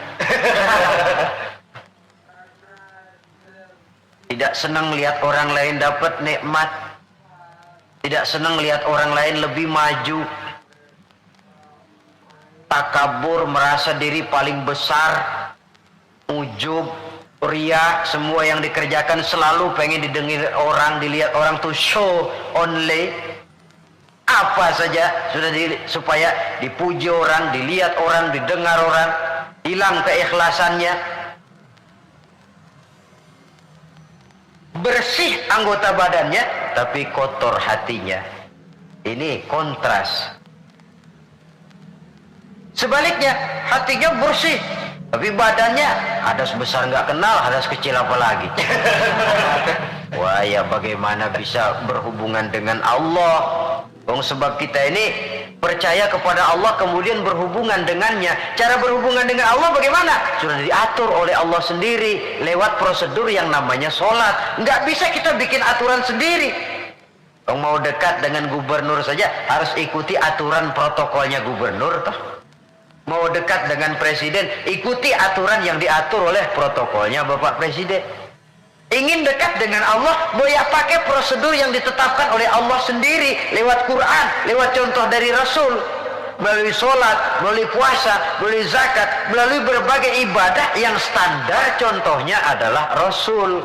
Tidak senang lihat orang lain dapat nikmat, tidak senang lihat orang lain lebih maju, takabur, merasa diri paling besar, ujub, ria, semua yang dikerjakan selalu pengen didengar orang, dilihat orang, tuh show only. Apa saja sudah supaya dipuji orang, dilihat orang, didengar orang, hilang keikhlasannya. Bersih anggota badannya, tapi kotor hatinya. Ini kontras. Sebaliknya, hatinya bersih, tapi badannya hadas besar nggak kenal, hadas kecil apalagi. Wah ya, bagaimana bisa berhubungan dengan Allah? Sebab kita ini percaya kepada Allah kemudian berhubungan dengannya. Cara berhubungan dengan Allah bagaimana? Sudah diatur oleh Allah sendiri lewat prosedur yang namanya sholat. Nggak bisa kita bikin aturan sendiri. Mau dekat dengan gubernur saja harus ikuti aturan protokolnya gubernur toh. Mau dekat dengan presiden, ikuti aturan yang diatur oleh protokolnya Bapak Presiden. Ingin dekat dengan Allah, boleh pakai prosedur yang ditetapkan oleh Allah sendiri lewat Quran, lewat contoh dari Rasul, melalui sholat, melalui puasa, melalui zakat, melalui berbagai ibadah yang standar contohnya adalah Rasul.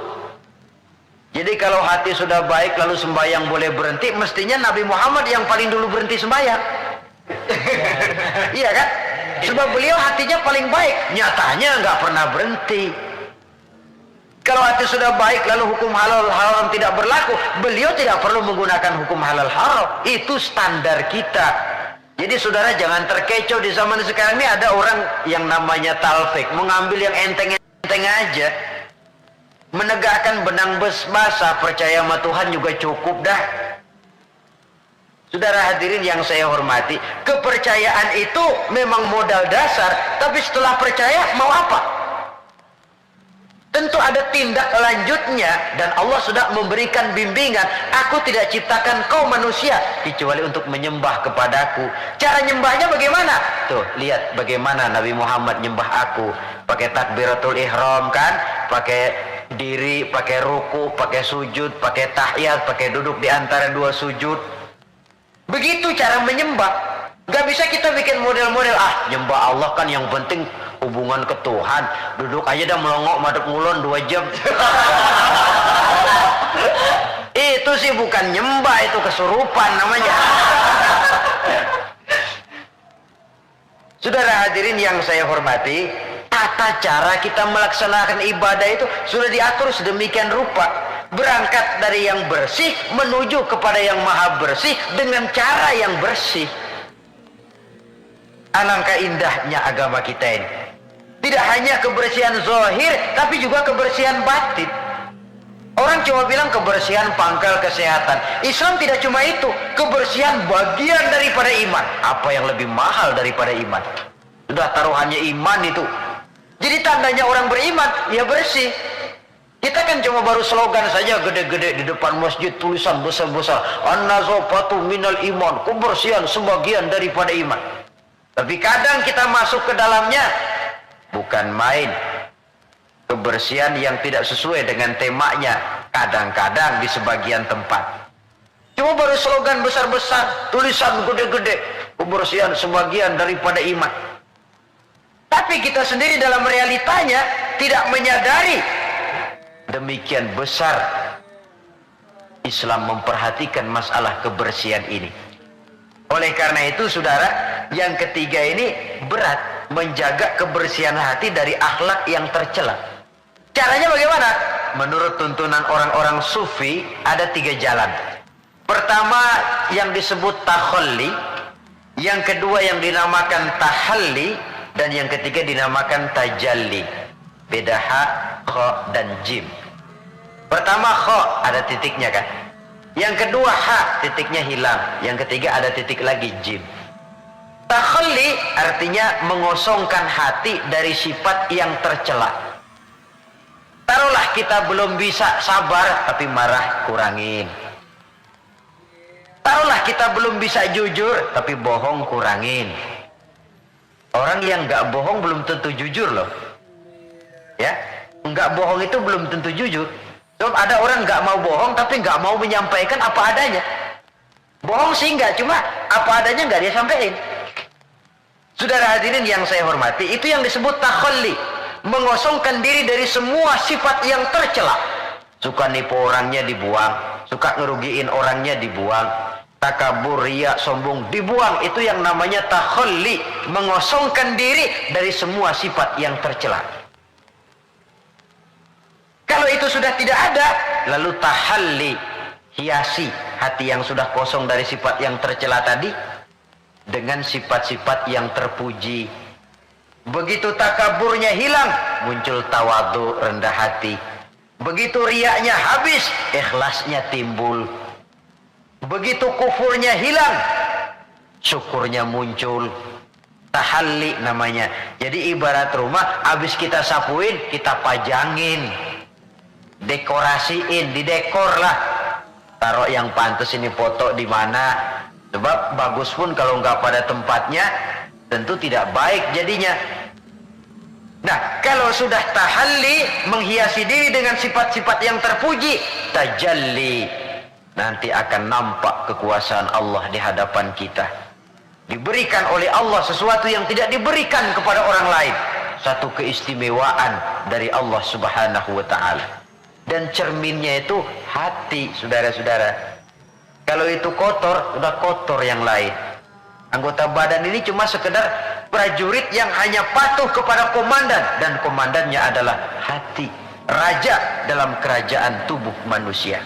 Jadi kalau hati sudah baik lalu sembahyang boleh berhenti, mestinya Nabi Muhammad yang paling dulu berhenti sembahyang. Iya kan? Sebab beliau hatinya paling baik, nyatanya nggak pernah berhenti. Kalau hati sudah baik lalu hukum halal haram tidak berlaku, beliau tidak perlu menggunakan hukum halal haram. Itu standar kita. Jadi saudara jangan terkecoh, di zaman sekarang ini ada orang yang namanya talfik, mengambil yang enteng-enteng aja, menegakkan benang basah, percaya sama Tuhan juga cukup dah. Saudara hadirin yang saya hormati, kepercayaan itu memang modal dasar, tapi setelah percaya mau apa? Tentu ada tindak lanjutnya, dan Allah sudah memberikan bimbingan. Aku tidak ciptakan kau manusia kecuali untuk menyembah kepadaku. Cara nyembahnya bagaimana? Tuh, lihat bagaimana Nabi Muhammad nyembah aku. Pakai takbiratul ihram kan? Pakai diri, pakai ruku, pakai sujud, pakai tahiyat, pakai duduk di antara dua sujud. Begitu cara menyembah. Gak bisa kita bikin model-model, nyembah Allah kan yang penting hubungan ke Tuhan, duduk aja dah melongok madep ngulon 2 jam. Itu sih bukan nyembah, itu kesurupan namanya. Saudara hadirin yang saya hormati, tata cara kita melaksanakan ibadah itu sudah diatur sedemikian rupa, berangkat dari yang bersih menuju kepada yang maha bersih dengan cara yang bersih. Alangkah indahnya agama kita ini. Tidak hanya kebersihan zahir, tapi juga kebersihan batin. Orang cuma bilang kebersihan pangkal kesehatan. Islam tidak cuma itu, kebersihan bagian daripada iman. Apa yang lebih mahal daripada iman? Sudah taruhannya iman itu. Jadi tandanya orang beriman, ya bersih. Kita kan cuma baru slogan saja gede-gede di depan masjid, tulisan besar-besar, an-nazafatu minal iman, kebersihan sebagian daripada iman. Tapi kadang kita masuk ke dalamnya, bukan main. Kebersihan yang tidak sesuai dengan temanya, kadang-kadang di sebagian tempat. Cuma baru slogan besar-besar, tulisan gede-gede, kebersihan sebagian daripada iman. Tapi kita sendiri dalam realitanya tidak menyadari demikian besar Islam memperhatikan masalah kebersihan ini. Oleh karena itu saudara, yang ketiga ini berat, menjaga kebersihan hati dari akhlak yang tercela. Caranya bagaimana? Menurut tuntunan orang-orang sufi ada 3 jalan. Pertama yang disebut takhalli, yang kedua yang dinamakan tahalli, dan yang ketiga dinamakan tajalli. Beda ha, kha, dan jim. Pertama kha, ada titiknya kan. Yang kedua ha, titiknya hilang. Yang ketiga ada titik lagi, jim. Takhalli artinya mengosongkan hati dari sifat yang tercela. Taruhlah kita belum bisa sabar, tapi marah kurangin. Taruhlah kita belum bisa jujur, tapi bohong kurangin. Orang yang nggak bohong belum tentu jujur loh. Ya, nggak bohong itu belum tentu jujur. Sebab ada orang nggak mau bohong tapi nggak mau menyampaikan apa adanya. Bohong sih nggak, cuma apa adanya nggak dia sampaikan. Saudara hadirin yang saya hormati, itu yang disebut takhalli, mengosongkan diri dari semua sifat yang tercela. Suka nipu orangnya dibuang, suka ngerugiin orangnya dibuang, takabur, riya, sombong dibuang. Itu yang namanya takhalli, mengosongkan diri dari semua sifat yang tercela. Kalau itu sudah tidak ada, lalu tahalli, hiasi hati yang sudah kosong dari sifat yang tercela tadi dengan sifat-sifat yang terpuji. Begitu takaburnya hilang, muncul tawadu, rendah hati. Begitu riyanya habis, ikhlasnya timbul. Begitu kufurnya hilang, syukurnya muncul. Tahalli namanya. Jadi ibarat rumah, habis kita sapuin, kita pajangin, dekorasiin, didekor lah. Taruh yang pantas ini, foto di mana. Sebab bagus pun kalau nggak pada tempatnya, tentu tidak baik jadinya. Nah, kalau sudah tahalli, menghiasi diri dengan sifat-sifat yang terpuji, tajalli, nanti akan nampak kekuasaan Allah di hadapan kita. Diberikan oleh Allah sesuatu yang tidak diberikan kepada orang lain. Satu keistimewaan dari Allah Subhanahu wa ta'ala. Dan cerminnya itu hati, saudara-saudara. Kalau itu kotor, udah kotor yang lain. Anggota badan ini cuma sekedar prajurit yang hanya patuh kepada komandan. Dan komandannya adalah hati. Raja dalam kerajaan tubuh manusia.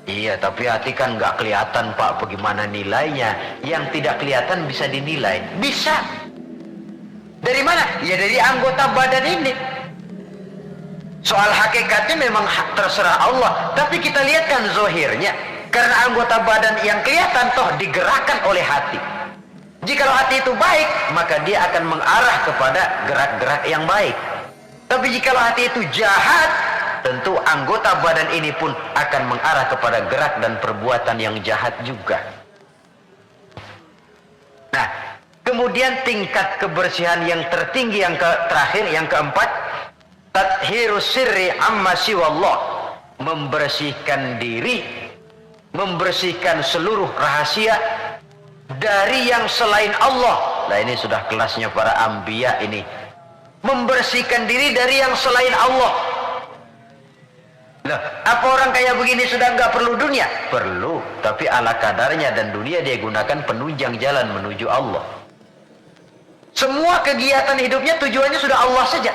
Iya, tapi hati kan nggak kelihatan, Pak. Bagaimana nilainya? Yang tidak kelihatan bisa dinilai. Bisa. Dari mana? Ya dari anggota badan ini. Soal hakikatnya memang terserah Allah. Tapi kita lihat kan zohirnya. Karena anggota badan yang kelihatan toh digerakkan oleh hati. Jikalau hati itu baik, maka dia akan mengarah kepada gerak-gerak yang baik. Tapi jikalau hati itu jahat, tentu anggota badan ini pun akan mengarah kepada gerak dan perbuatan yang jahat juga. Nah, kemudian tingkat kebersihan yang tertinggi yang terakhir, yang keempat, tathhirus sirri amma siwallah, membersihkan diri, membersihkan seluruh rahasia dari yang selain Allah. Nah, ini sudah kelasnya para anbiya ini. Membersihkan diri dari yang selain Allah. Nah, apa orang kayak begini sudah nggak perlu dunia? Perlu, tapi ala kadarnya, dan dunia dia gunakan penunjang jalan menuju Allah. Semua kegiatan hidupnya tujuannya sudah Allah saja.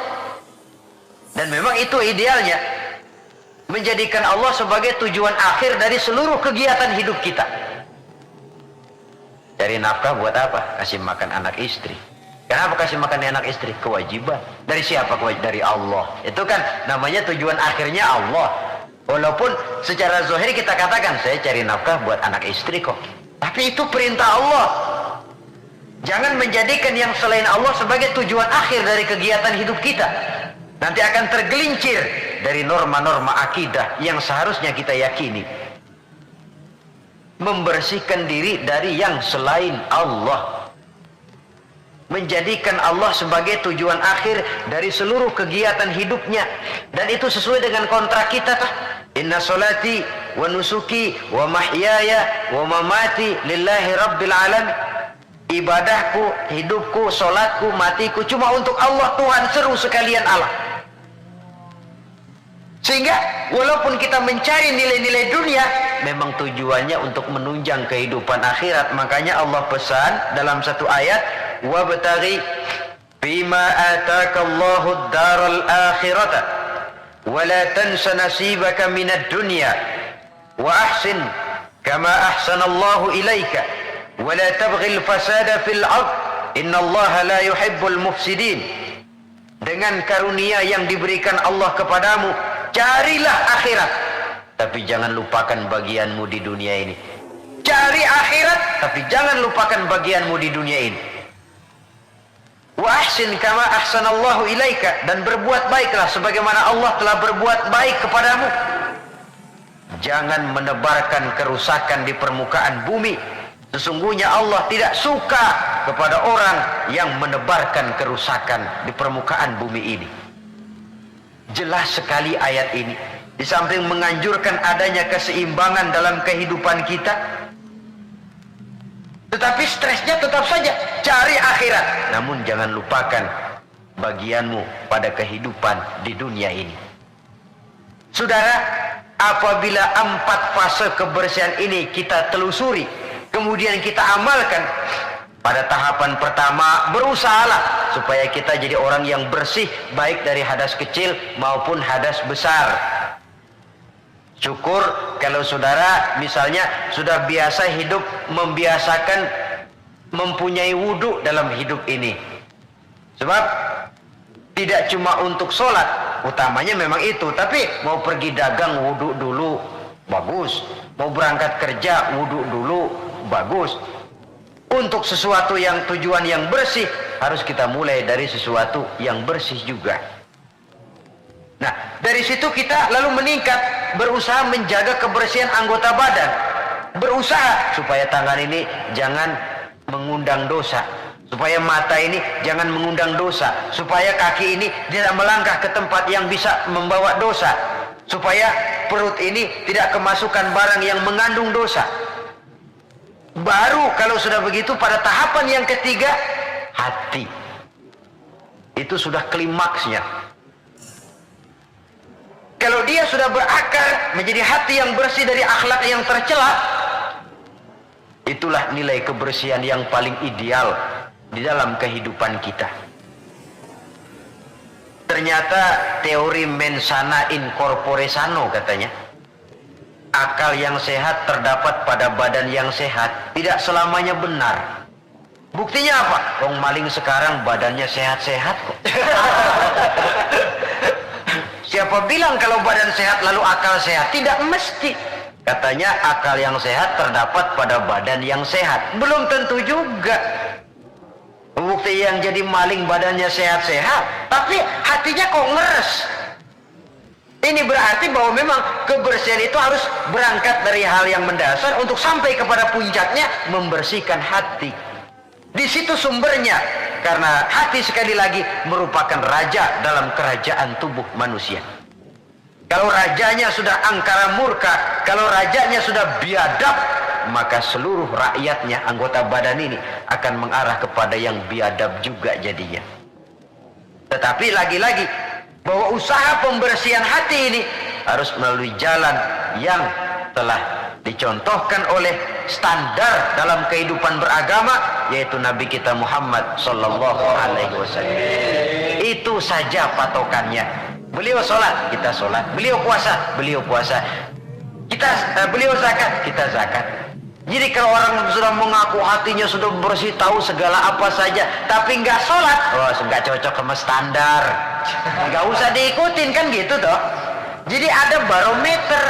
Dan memang itu idealnya. Menjadikan Allah sebagai tujuan akhir dari seluruh kegiatan hidup kita. Cari nafkah buat apa? Kasih makan anak istri. Kenapa kasih makan anak istri? Kewajiban. Dari siapa kewajiban? Dari Allah. Itu kan namanya tujuan akhirnya Allah. Walaupun secara zahir kita katakan, saya cari nafkah buat anak istri kok. Tapi itu perintah Allah. Jangan menjadikan yang selain Allah sebagai tujuan akhir dari kegiatan hidup kita. Nanti akan tergelincir dari norma-norma akidah yang seharusnya kita yakini. Membersihkan diri dari yang selain Allah, menjadikan Allah sebagai tujuan akhir dari seluruh kegiatan hidupnya, dan itu sesuai dengan kontrak kita tuh. Inna solati wa nusuki wa mahyaya wa mamati lillahi rabbil alamin. Ibadahku, hidupku, solatku, matiku cuma untuk Allah, Tuhan seru sekalian Allah. Sehingga walaupun kita mencari nilai-nilai dunia, memang tujuannya untuk menunjang kehidupan akhirat. Makanya Allah pesan dalam satu ayat, wabtaghi bima atakallahu ad-daral akhirata wa la tansa nasibaka minad dunya wa ahsin kama ahsanallahu ilaika wa la tabghil fasada fil ard innallaha la yuhibbul mufsidin. Dengan karunia yang diberikan Allah kepadamu, carilah akhirat, tapi jangan lupakan bagianmu di dunia ini. Cari akhirat, tapi jangan lupakan bagianmu di dunia ini. Wa ahsin kama ahsanallahu ilaika, dan berbuat baiklah sebagaimana Allah telah berbuat baik kepadamu. Jangan menebarkan kerusakan di permukaan bumi. Sesungguhnya Allah tidak suka kepada orang yang menebarkan kerusakan di permukaan bumi ini. Jelas sekali ayat ini. Di samping menganjurkan adanya keseimbangan dalam kehidupan kita, tetapi stresnya tetap saja cari akhirat. Namun jangan lupakan bagianmu pada kehidupan di dunia ini. Saudara, apabila 4 fase kebersihan ini kita telusuri, kemudian kita amalkan, pada tahapan pertama berusahalah supaya kita jadi orang yang bersih, baik dari hadas kecil maupun hadas besar. Syukur kalau saudara misalnya sudah biasa hidup, membiasakan mempunyai wudhu dalam hidup ini. Sebab tidak cuma untuk sholat, utamanya memang itu, tapi mau pergi dagang wudhu dulu, bagus. Mau berangkat kerja wudhu dulu, bagus. Untuk sesuatu yang tujuan yang bersih, harus kita mulai dari sesuatu yang bersih juga. Nah, dari situ kita lalu meningkat, berusaha menjaga kebersihan anggota badan. Berusaha supaya tangan ini jangan mengundang dosa, supaya mata ini jangan mengundang dosa, supaya kaki ini tidak melangkah ke tempat yang bisa membawa dosa, supaya perut ini tidak kemasukan barang yang mengandung dosa. Baru kalau sudah begitu, pada tahapan yang ketiga, hati. Itu sudah klimaksnya. Kalau dia sudah berakar menjadi hati yang bersih dari akhlak yang tercela, itulah nilai kebersihan yang paling ideal di dalam kehidupan kita. Ternyata teori mens sana in corpore sano katanya. Akal yang sehat terdapat pada badan yang sehat. Tidak selamanya benar. Buktinya apa? Wong maling sekarang badannya sehat-sehat kok. Siapa bilang kalau badan sehat lalu akal sehat? Tidak mesti. Katanya akal yang sehat terdapat pada badan yang sehat. Belum tentu juga. Bukti yang jadi maling badannya sehat-sehat, tapi hatinya kok ngeres. Ini berarti bahwa memang kebersihan itu harus berangkat dari hal yang mendasar untuk sampai kepada puncaknya membersihkan hati. Di situ sumbernya, karena hati sekali lagi merupakan raja dalam kerajaan tubuh manusia. Kalau rajanya sudah angkara murka, kalau rajanya sudah biadab, maka seluruh rakyatnya, anggota badan ini akan mengarah kepada yang biadab juga jadinya. Tetapi lagi-lagi, bahwa usaha pembersihan hati ini harus melalui jalan yang telah dicontohkan oleh standar dalam kehidupan beragama, yaitu Nabi kita Muhammad sallallahu alaihi wasallam. Itu saja patokannya. Beliau sholat, kita sholat. Beliau puasa, beliau puasa. Beliau zakat, kita zakat. Jadi kalau orang sudah mengaku hatinya sudah bersih, tahu segala apa saja, tapi nggak sholat, oh nggak cocok sama standar, nggak usah diikutin kan gitu toh. Jadi ada barometer.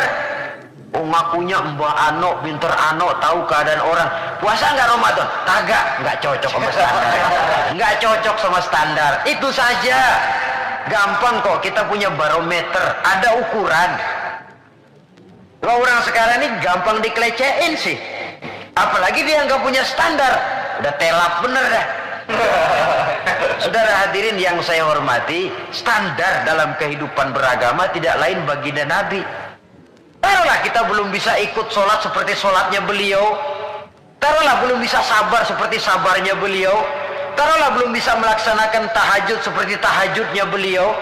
Oh ngakunya Mbak Ano, pinter Ano, tahu keadaan orang. Puasa nggak Ramadan? Kagak, nggak cocok sama standar. Nggak cocok sama standar. Itu saja. gampang kok, kita punya barometer, ada ukuran. Kalau orang sekarang ini gampang dikelecehin sih. Apalagi dia nggak punya standar, udah telap bener dah. Saudara hadirin yang saya hormati, standar dalam kehidupan beragama tidak lain baginda Nabi. Taruhlah kita belum bisa ikut sholat seperti sholatnya beliau, taruhlah belum bisa sabar seperti sabarnya beliau, taruhlah belum bisa melaksanakan tahajud seperti tahajudnya beliau.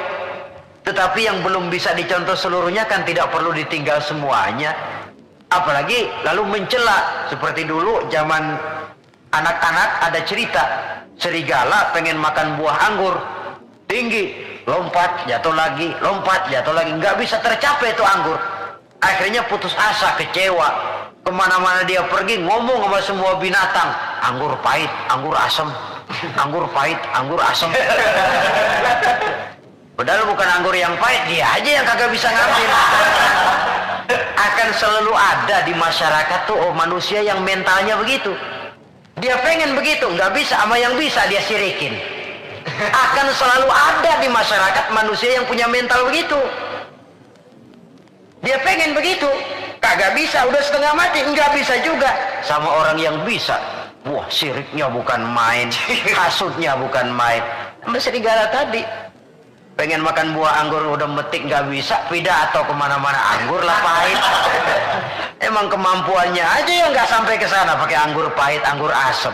Tetapi yang belum bisa dicontoh seluruhnya kan tidak perlu ditinggal semuanya. Apalagi lalu mencela. Seperti dulu zaman anak-anak ada cerita, serigala pengen makan buah anggur, tinggi, lompat jatuh lagi, lompat jatuh lagi, nggak bisa tercapai itu anggur. Akhirnya putus asa, kecewa. Kemana-mana dia pergi ngomong sama semua binatang, anggur pahit, anggur asam, anggur pahit, anggur asam. Padahal bukan anggur yang pahit, dia aja yang kagak bisa ngambil. Akan selalu ada di masyarakat tuh manusia yang mentalnya begitu. Dia pengen begitu, nggak bisa, sama yang bisa dia sirikin. Akan selalu ada di masyarakat manusia yang punya mental begitu. Dia pengen begitu, kagak bisa, udah setengah mati, nggak bisa juga. Sama orang yang bisa, wah siriknya bukan main, hasutnya bukan main. Sama serigala tadi, pengen makan buah anggur udah metik nggak bisa, pidato kemana-mana anggur lah pahit. Emang kemampuannya aja yang nggak sampai ke sana pakai anggur pahit, anggur asem.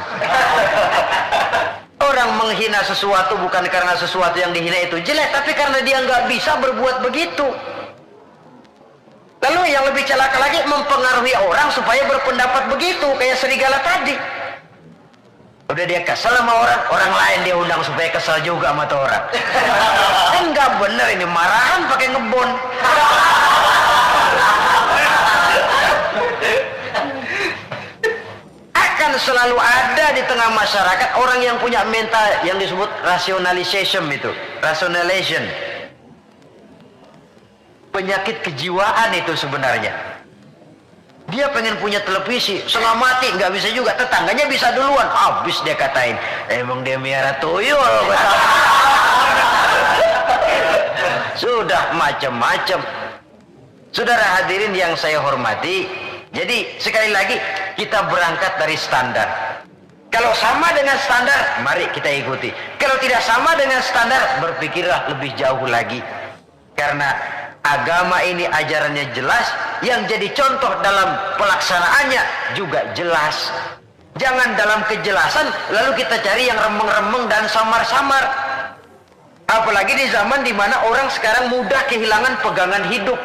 Orang menghina sesuatu bukan karena sesuatu yang dihina itu jelek, tapi karena dia nggak bisa berbuat begitu. Lalu yang lebih celaka lagi, mempengaruhi orang supaya berpendapat begitu, kayak serigala tadi. Udah dia kesel sama orang, orang lain dia undang supaya kesel juga sama tuh orang. Kan nggak bener ini, marahan pakai ngebon. Akan selalu ada di tengah masyarakat orang yang punya mental yang disebut rationalization itu, rationalization. Penyakit kejiwaan itu sebenarnya. Dia pengen punya televisi, setengah mati, nggak bisa juga. Tetangganya bisa duluan, habis dia katain. Emang dia miara tuyul. Sudah macam-macam. Saudara hadirin yang saya hormati, jadi sekali lagi kita berangkat dari standar. Kalau sama dengan standar, mari kita ikuti. Kalau tidak sama dengan standar, berpikirlah lebih jauh lagi. Karena agama ini ajarannya jelas, yang jadi contoh dalam pelaksanaannya juga jelas. Jangan dalam kejelasan lalu kita cari yang remeng-remeng dan samar-samar. Apalagi di zaman dimana orang sekarang mudah kehilangan pegangan hidup.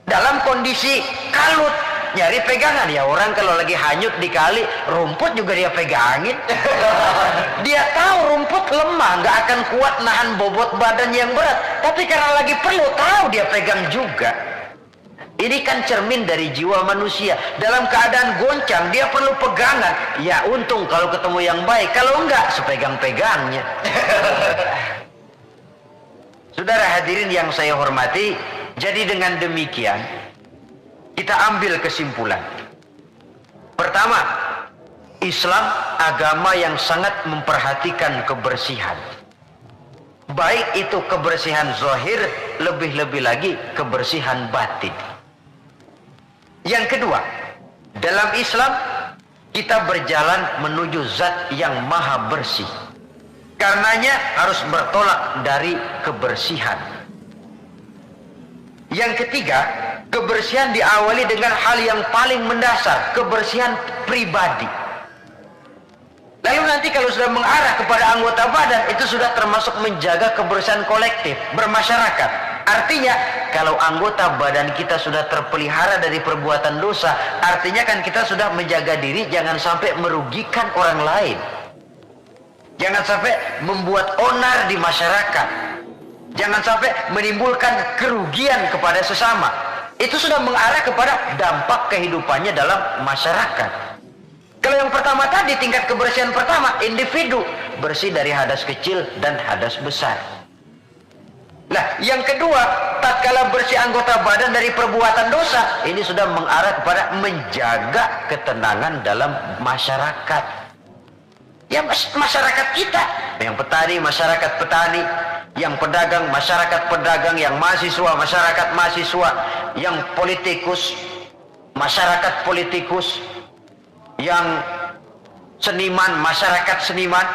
Dalam kondisi kalut, nyari pegangan. Ya orang kalau lagi hanyut di kali, rumput juga dia pegangin. Dia tahu rumput lemah, nggak akan kuat nahan bobot badan yang berat. Tapi karena lagi perlu, tahu dia pegang juga. Ini kan cermin dari jiwa manusia. Dalam keadaan goncang, dia perlu pegangan. Ya untung kalau ketemu yang baik. Kalau enggak, sepegang-pegangnya. Saudara hadirin yang saya hormati, jadi dengan demikian kita ambil kesimpulan. Pertama, Islam agama yang sangat memperhatikan kebersihan. Baik itu kebersihan zahir, lebih-lebih lagi kebersihan batin. Yang kedua, dalam Islam kita berjalan menuju zat yang maha bersih. Karenanya harus bertolak dari kebersihan. Yang ketiga, kebersihan diawali dengan hal yang paling mendasar, kebersihan pribadi. Lalu nanti kalau sudah mengarah kepada anggota badan, itu sudah termasuk menjaga kebersihan kolektif, bermasyarakat. Artinya, kalau anggota badan kita sudah terpelihara dari perbuatan dosa, artinya kan kita sudah menjaga diri, jangan sampai merugikan orang lain. Jangan sampai membuat onar di masyarakat. Jangan sampai menimbulkan kerugian kepada sesama. Itu sudah mengarah kepada dampak kehidupannya dalam masyarakat. Kalau yang pertama tadi, tingkat kebersihan pertama, individu bersih dari hadas kecil dan hadas besar. Nah, yang kedua, tatkala bersih anggota badan dari perbuatan dosa, ini sudah mengarah kepada menjaga ketenangan dalam masyarakat. Ya, masyarakat kita, yang petani, masyarakat petani, yang pedagang, masyarakat pedagang, yang mahasiswa, masyarakat mahasiswa, yang politikus, masyarakat politikus, yang seniman, masyarakat seniman,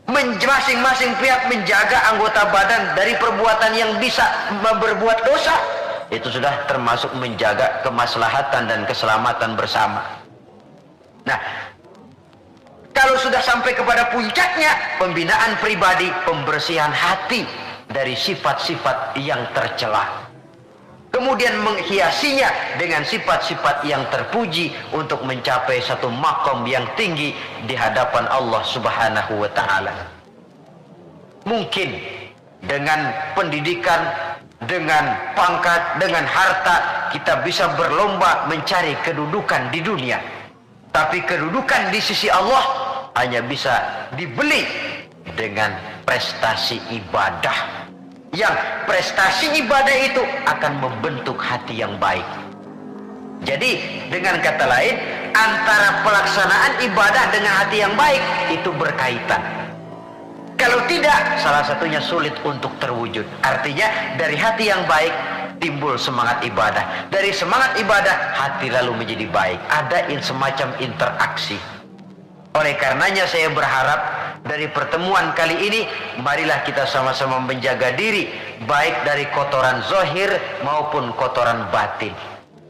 masing-masing pihak menjaga anggota badan dari perbuatan yang bisa berbuat dosa. Itu sudah termasuk menjaga kemaslahatan dan keselamatan bersama. Nah, kalau sudah sampai kepada puncaknya, pembinaan pribadi, pembersihan hati dari sifat-sifat yang tercela. Kemudian menghiasinya dengan sifat-sifat yang terpuji untuk mencapai satu makom yang tinggi di hadapan Allah Subhanahu wa Ta'ala. Mungkin dengan pendidikan, dengan pangkat, dengan harta, kita bisa berlomba mencari kedudukan di dunia. Tapi kedudukan di sisi Allah hanya bisa dibeli dengan prestasi ibadah. Yang prestasi ibadah itu akan membentuk hati yang baik. Jadi dengan kata lain, antara pelaksanaan ibadah dengan hati yang baik itu berkaitan. Kalau tidak, salah satunya sulit untuk terwujud. Artinya dari hati yang baik timbul semangat ibadah. Dari semangat ibadah, hati lalu menjadi baik. Ada semacam interaksi. Oleh karenanya saya berharap dari pertemuan kali ini, marilah kita sama-sama menjaga diri, baik dari kotoran zahir maupun kotoran batin.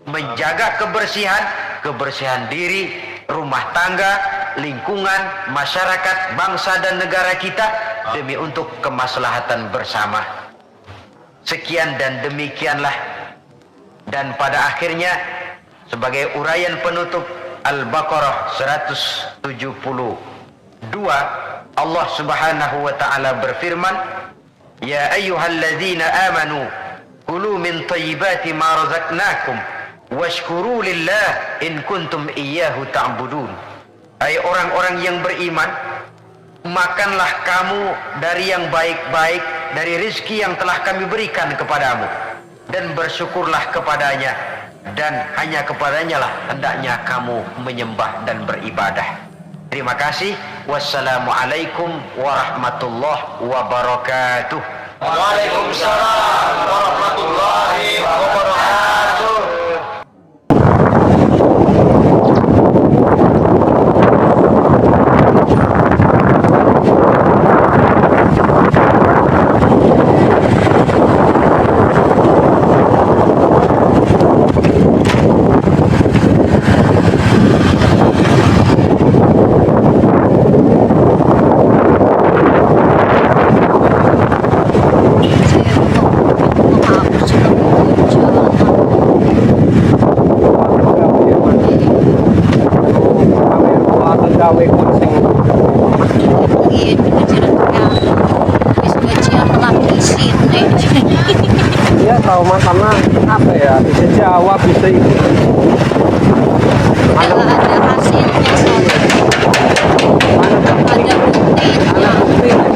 Menjaga kebersihan diri, rumah tangga, lingkungan, masyarakat, bangsa dan negara kita demi untuk kemaslahatan bersama. Sekian dan demikianlah. Dan pada akhirnya sebagai uraian penutup Al-Baqarah 172, Allah Subhanahu wa Ta'ala berfirman, Ya ayyuhalladzina amanu kulu min thayyibati ma razaqnakum washkuru lillah in kuntum iyyahu ta'budun. Hai orang-orang yang beriman, makanlah kamu dari yang baik-baik dari rezeki yang telah kami berikan kepadamu, dan bersyukurlah kepadanya, dan hanya kepadanya lah hendaknya kamu menyembah dan beribadah. Terima kasih. Wassalamualaikum warahmatullahi wabarakatuh. Waalaikumsalam warahmatullahi wabarakatuh. Iya, trauma sama apa ya, bisa Jawa, bisa itu ada hasilnya soalnya, ada buktinya, pengambilan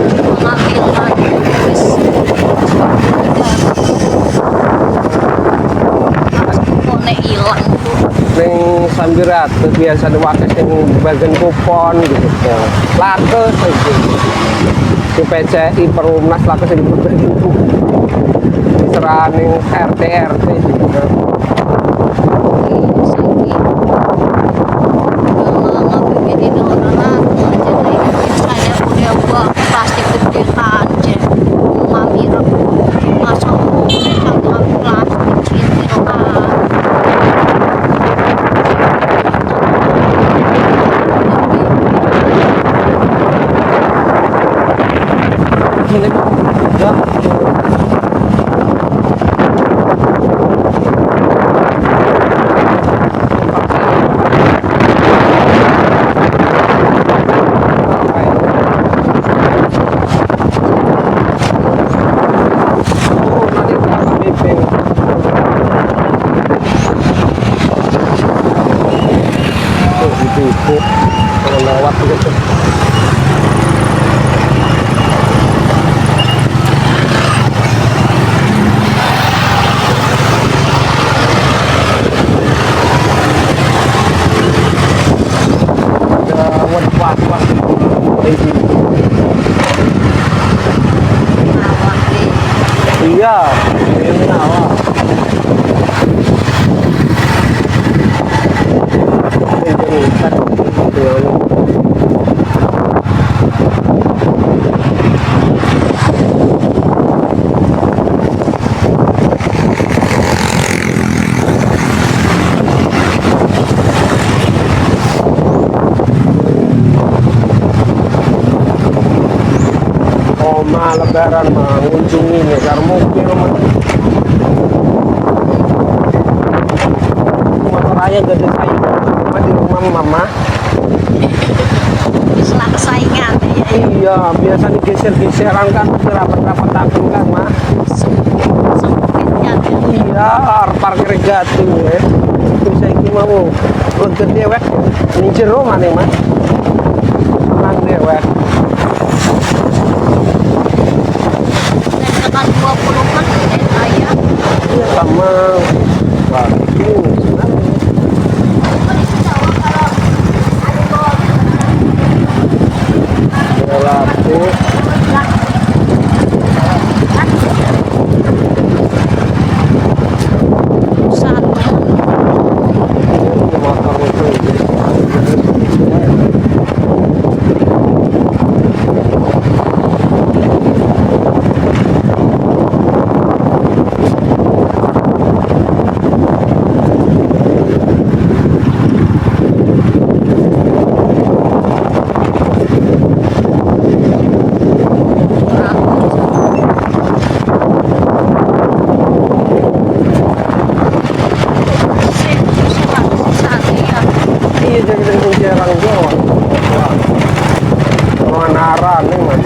terus kone hilang neng sambirat biasa diwakes yang bagian kupon gitu lakes gitu di PCI Perumnas lakes yang berbagi seraning RT gitu. plastik gede aja ngambil masuk sama plastik cintir ibu kalau lewat gitu. Ada wad-wad lebaran mengunjungi Nekar mobil motor ayah gede saya di rumah mama. Bisa saingan ya. Iya, biasa digeser-geseran kan, rapat-rapat takut kan, mah. Sempitnya dia. Iya, parkir gating ya. Itu saya mau untuk dewek, ini jero mana mah? Menang dewek. Dengan 20 menit ayah. Sama waktu relatif Satu. motor itu iya jadi kunci orang Jawa. Menara nih mas.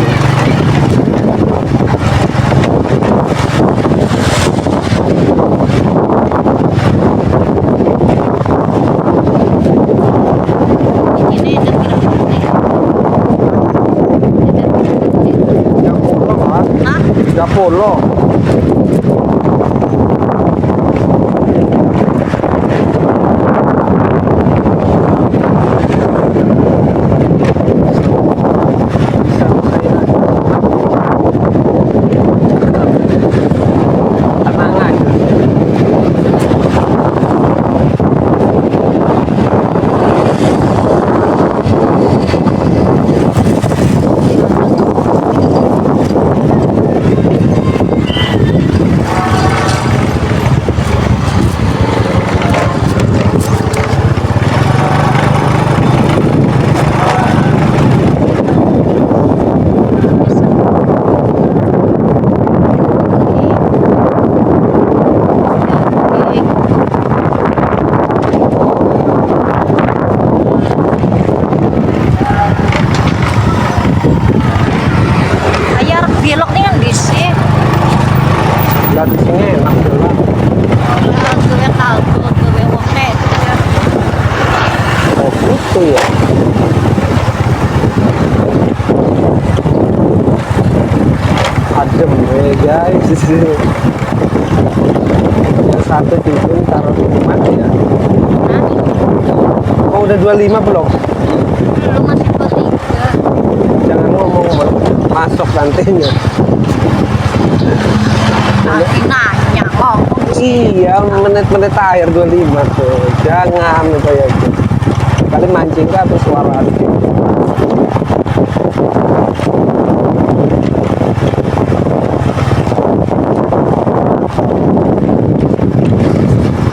Ini dekat Japolo mas. Hah? Japolo. Tenang aja. Ayah belok nih kan di sini. Lihat di sini enak juga. Gue tahu gue wongnya itu ya. Oh gitu ya. Adem ya guys. Yang satu tidur taruh di mana ya? Oh udah 25 belum? Lu masih bertiga. Jangan ngomong masuk nantinya. Lagi nanya ngomong. Iya, menit-menit akhir 25 tuh. Jangan kayak gitu. Kali mancing ke atau suara gitu.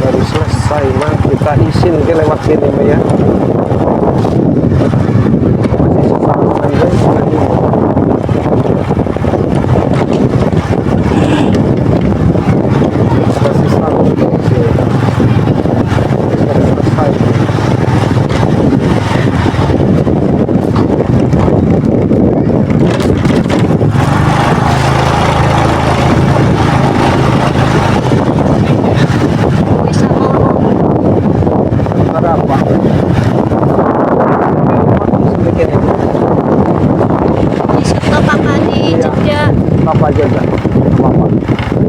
Baru selesai mah kita isin ke lewat sini mah ya. Masih sesamaan guys tadi. Masih satu guys ya. Sudah selesai. Bisa ngomong. Berapa? Sedikit ya. Di situ kakak di Iya. Jogja. Apa aja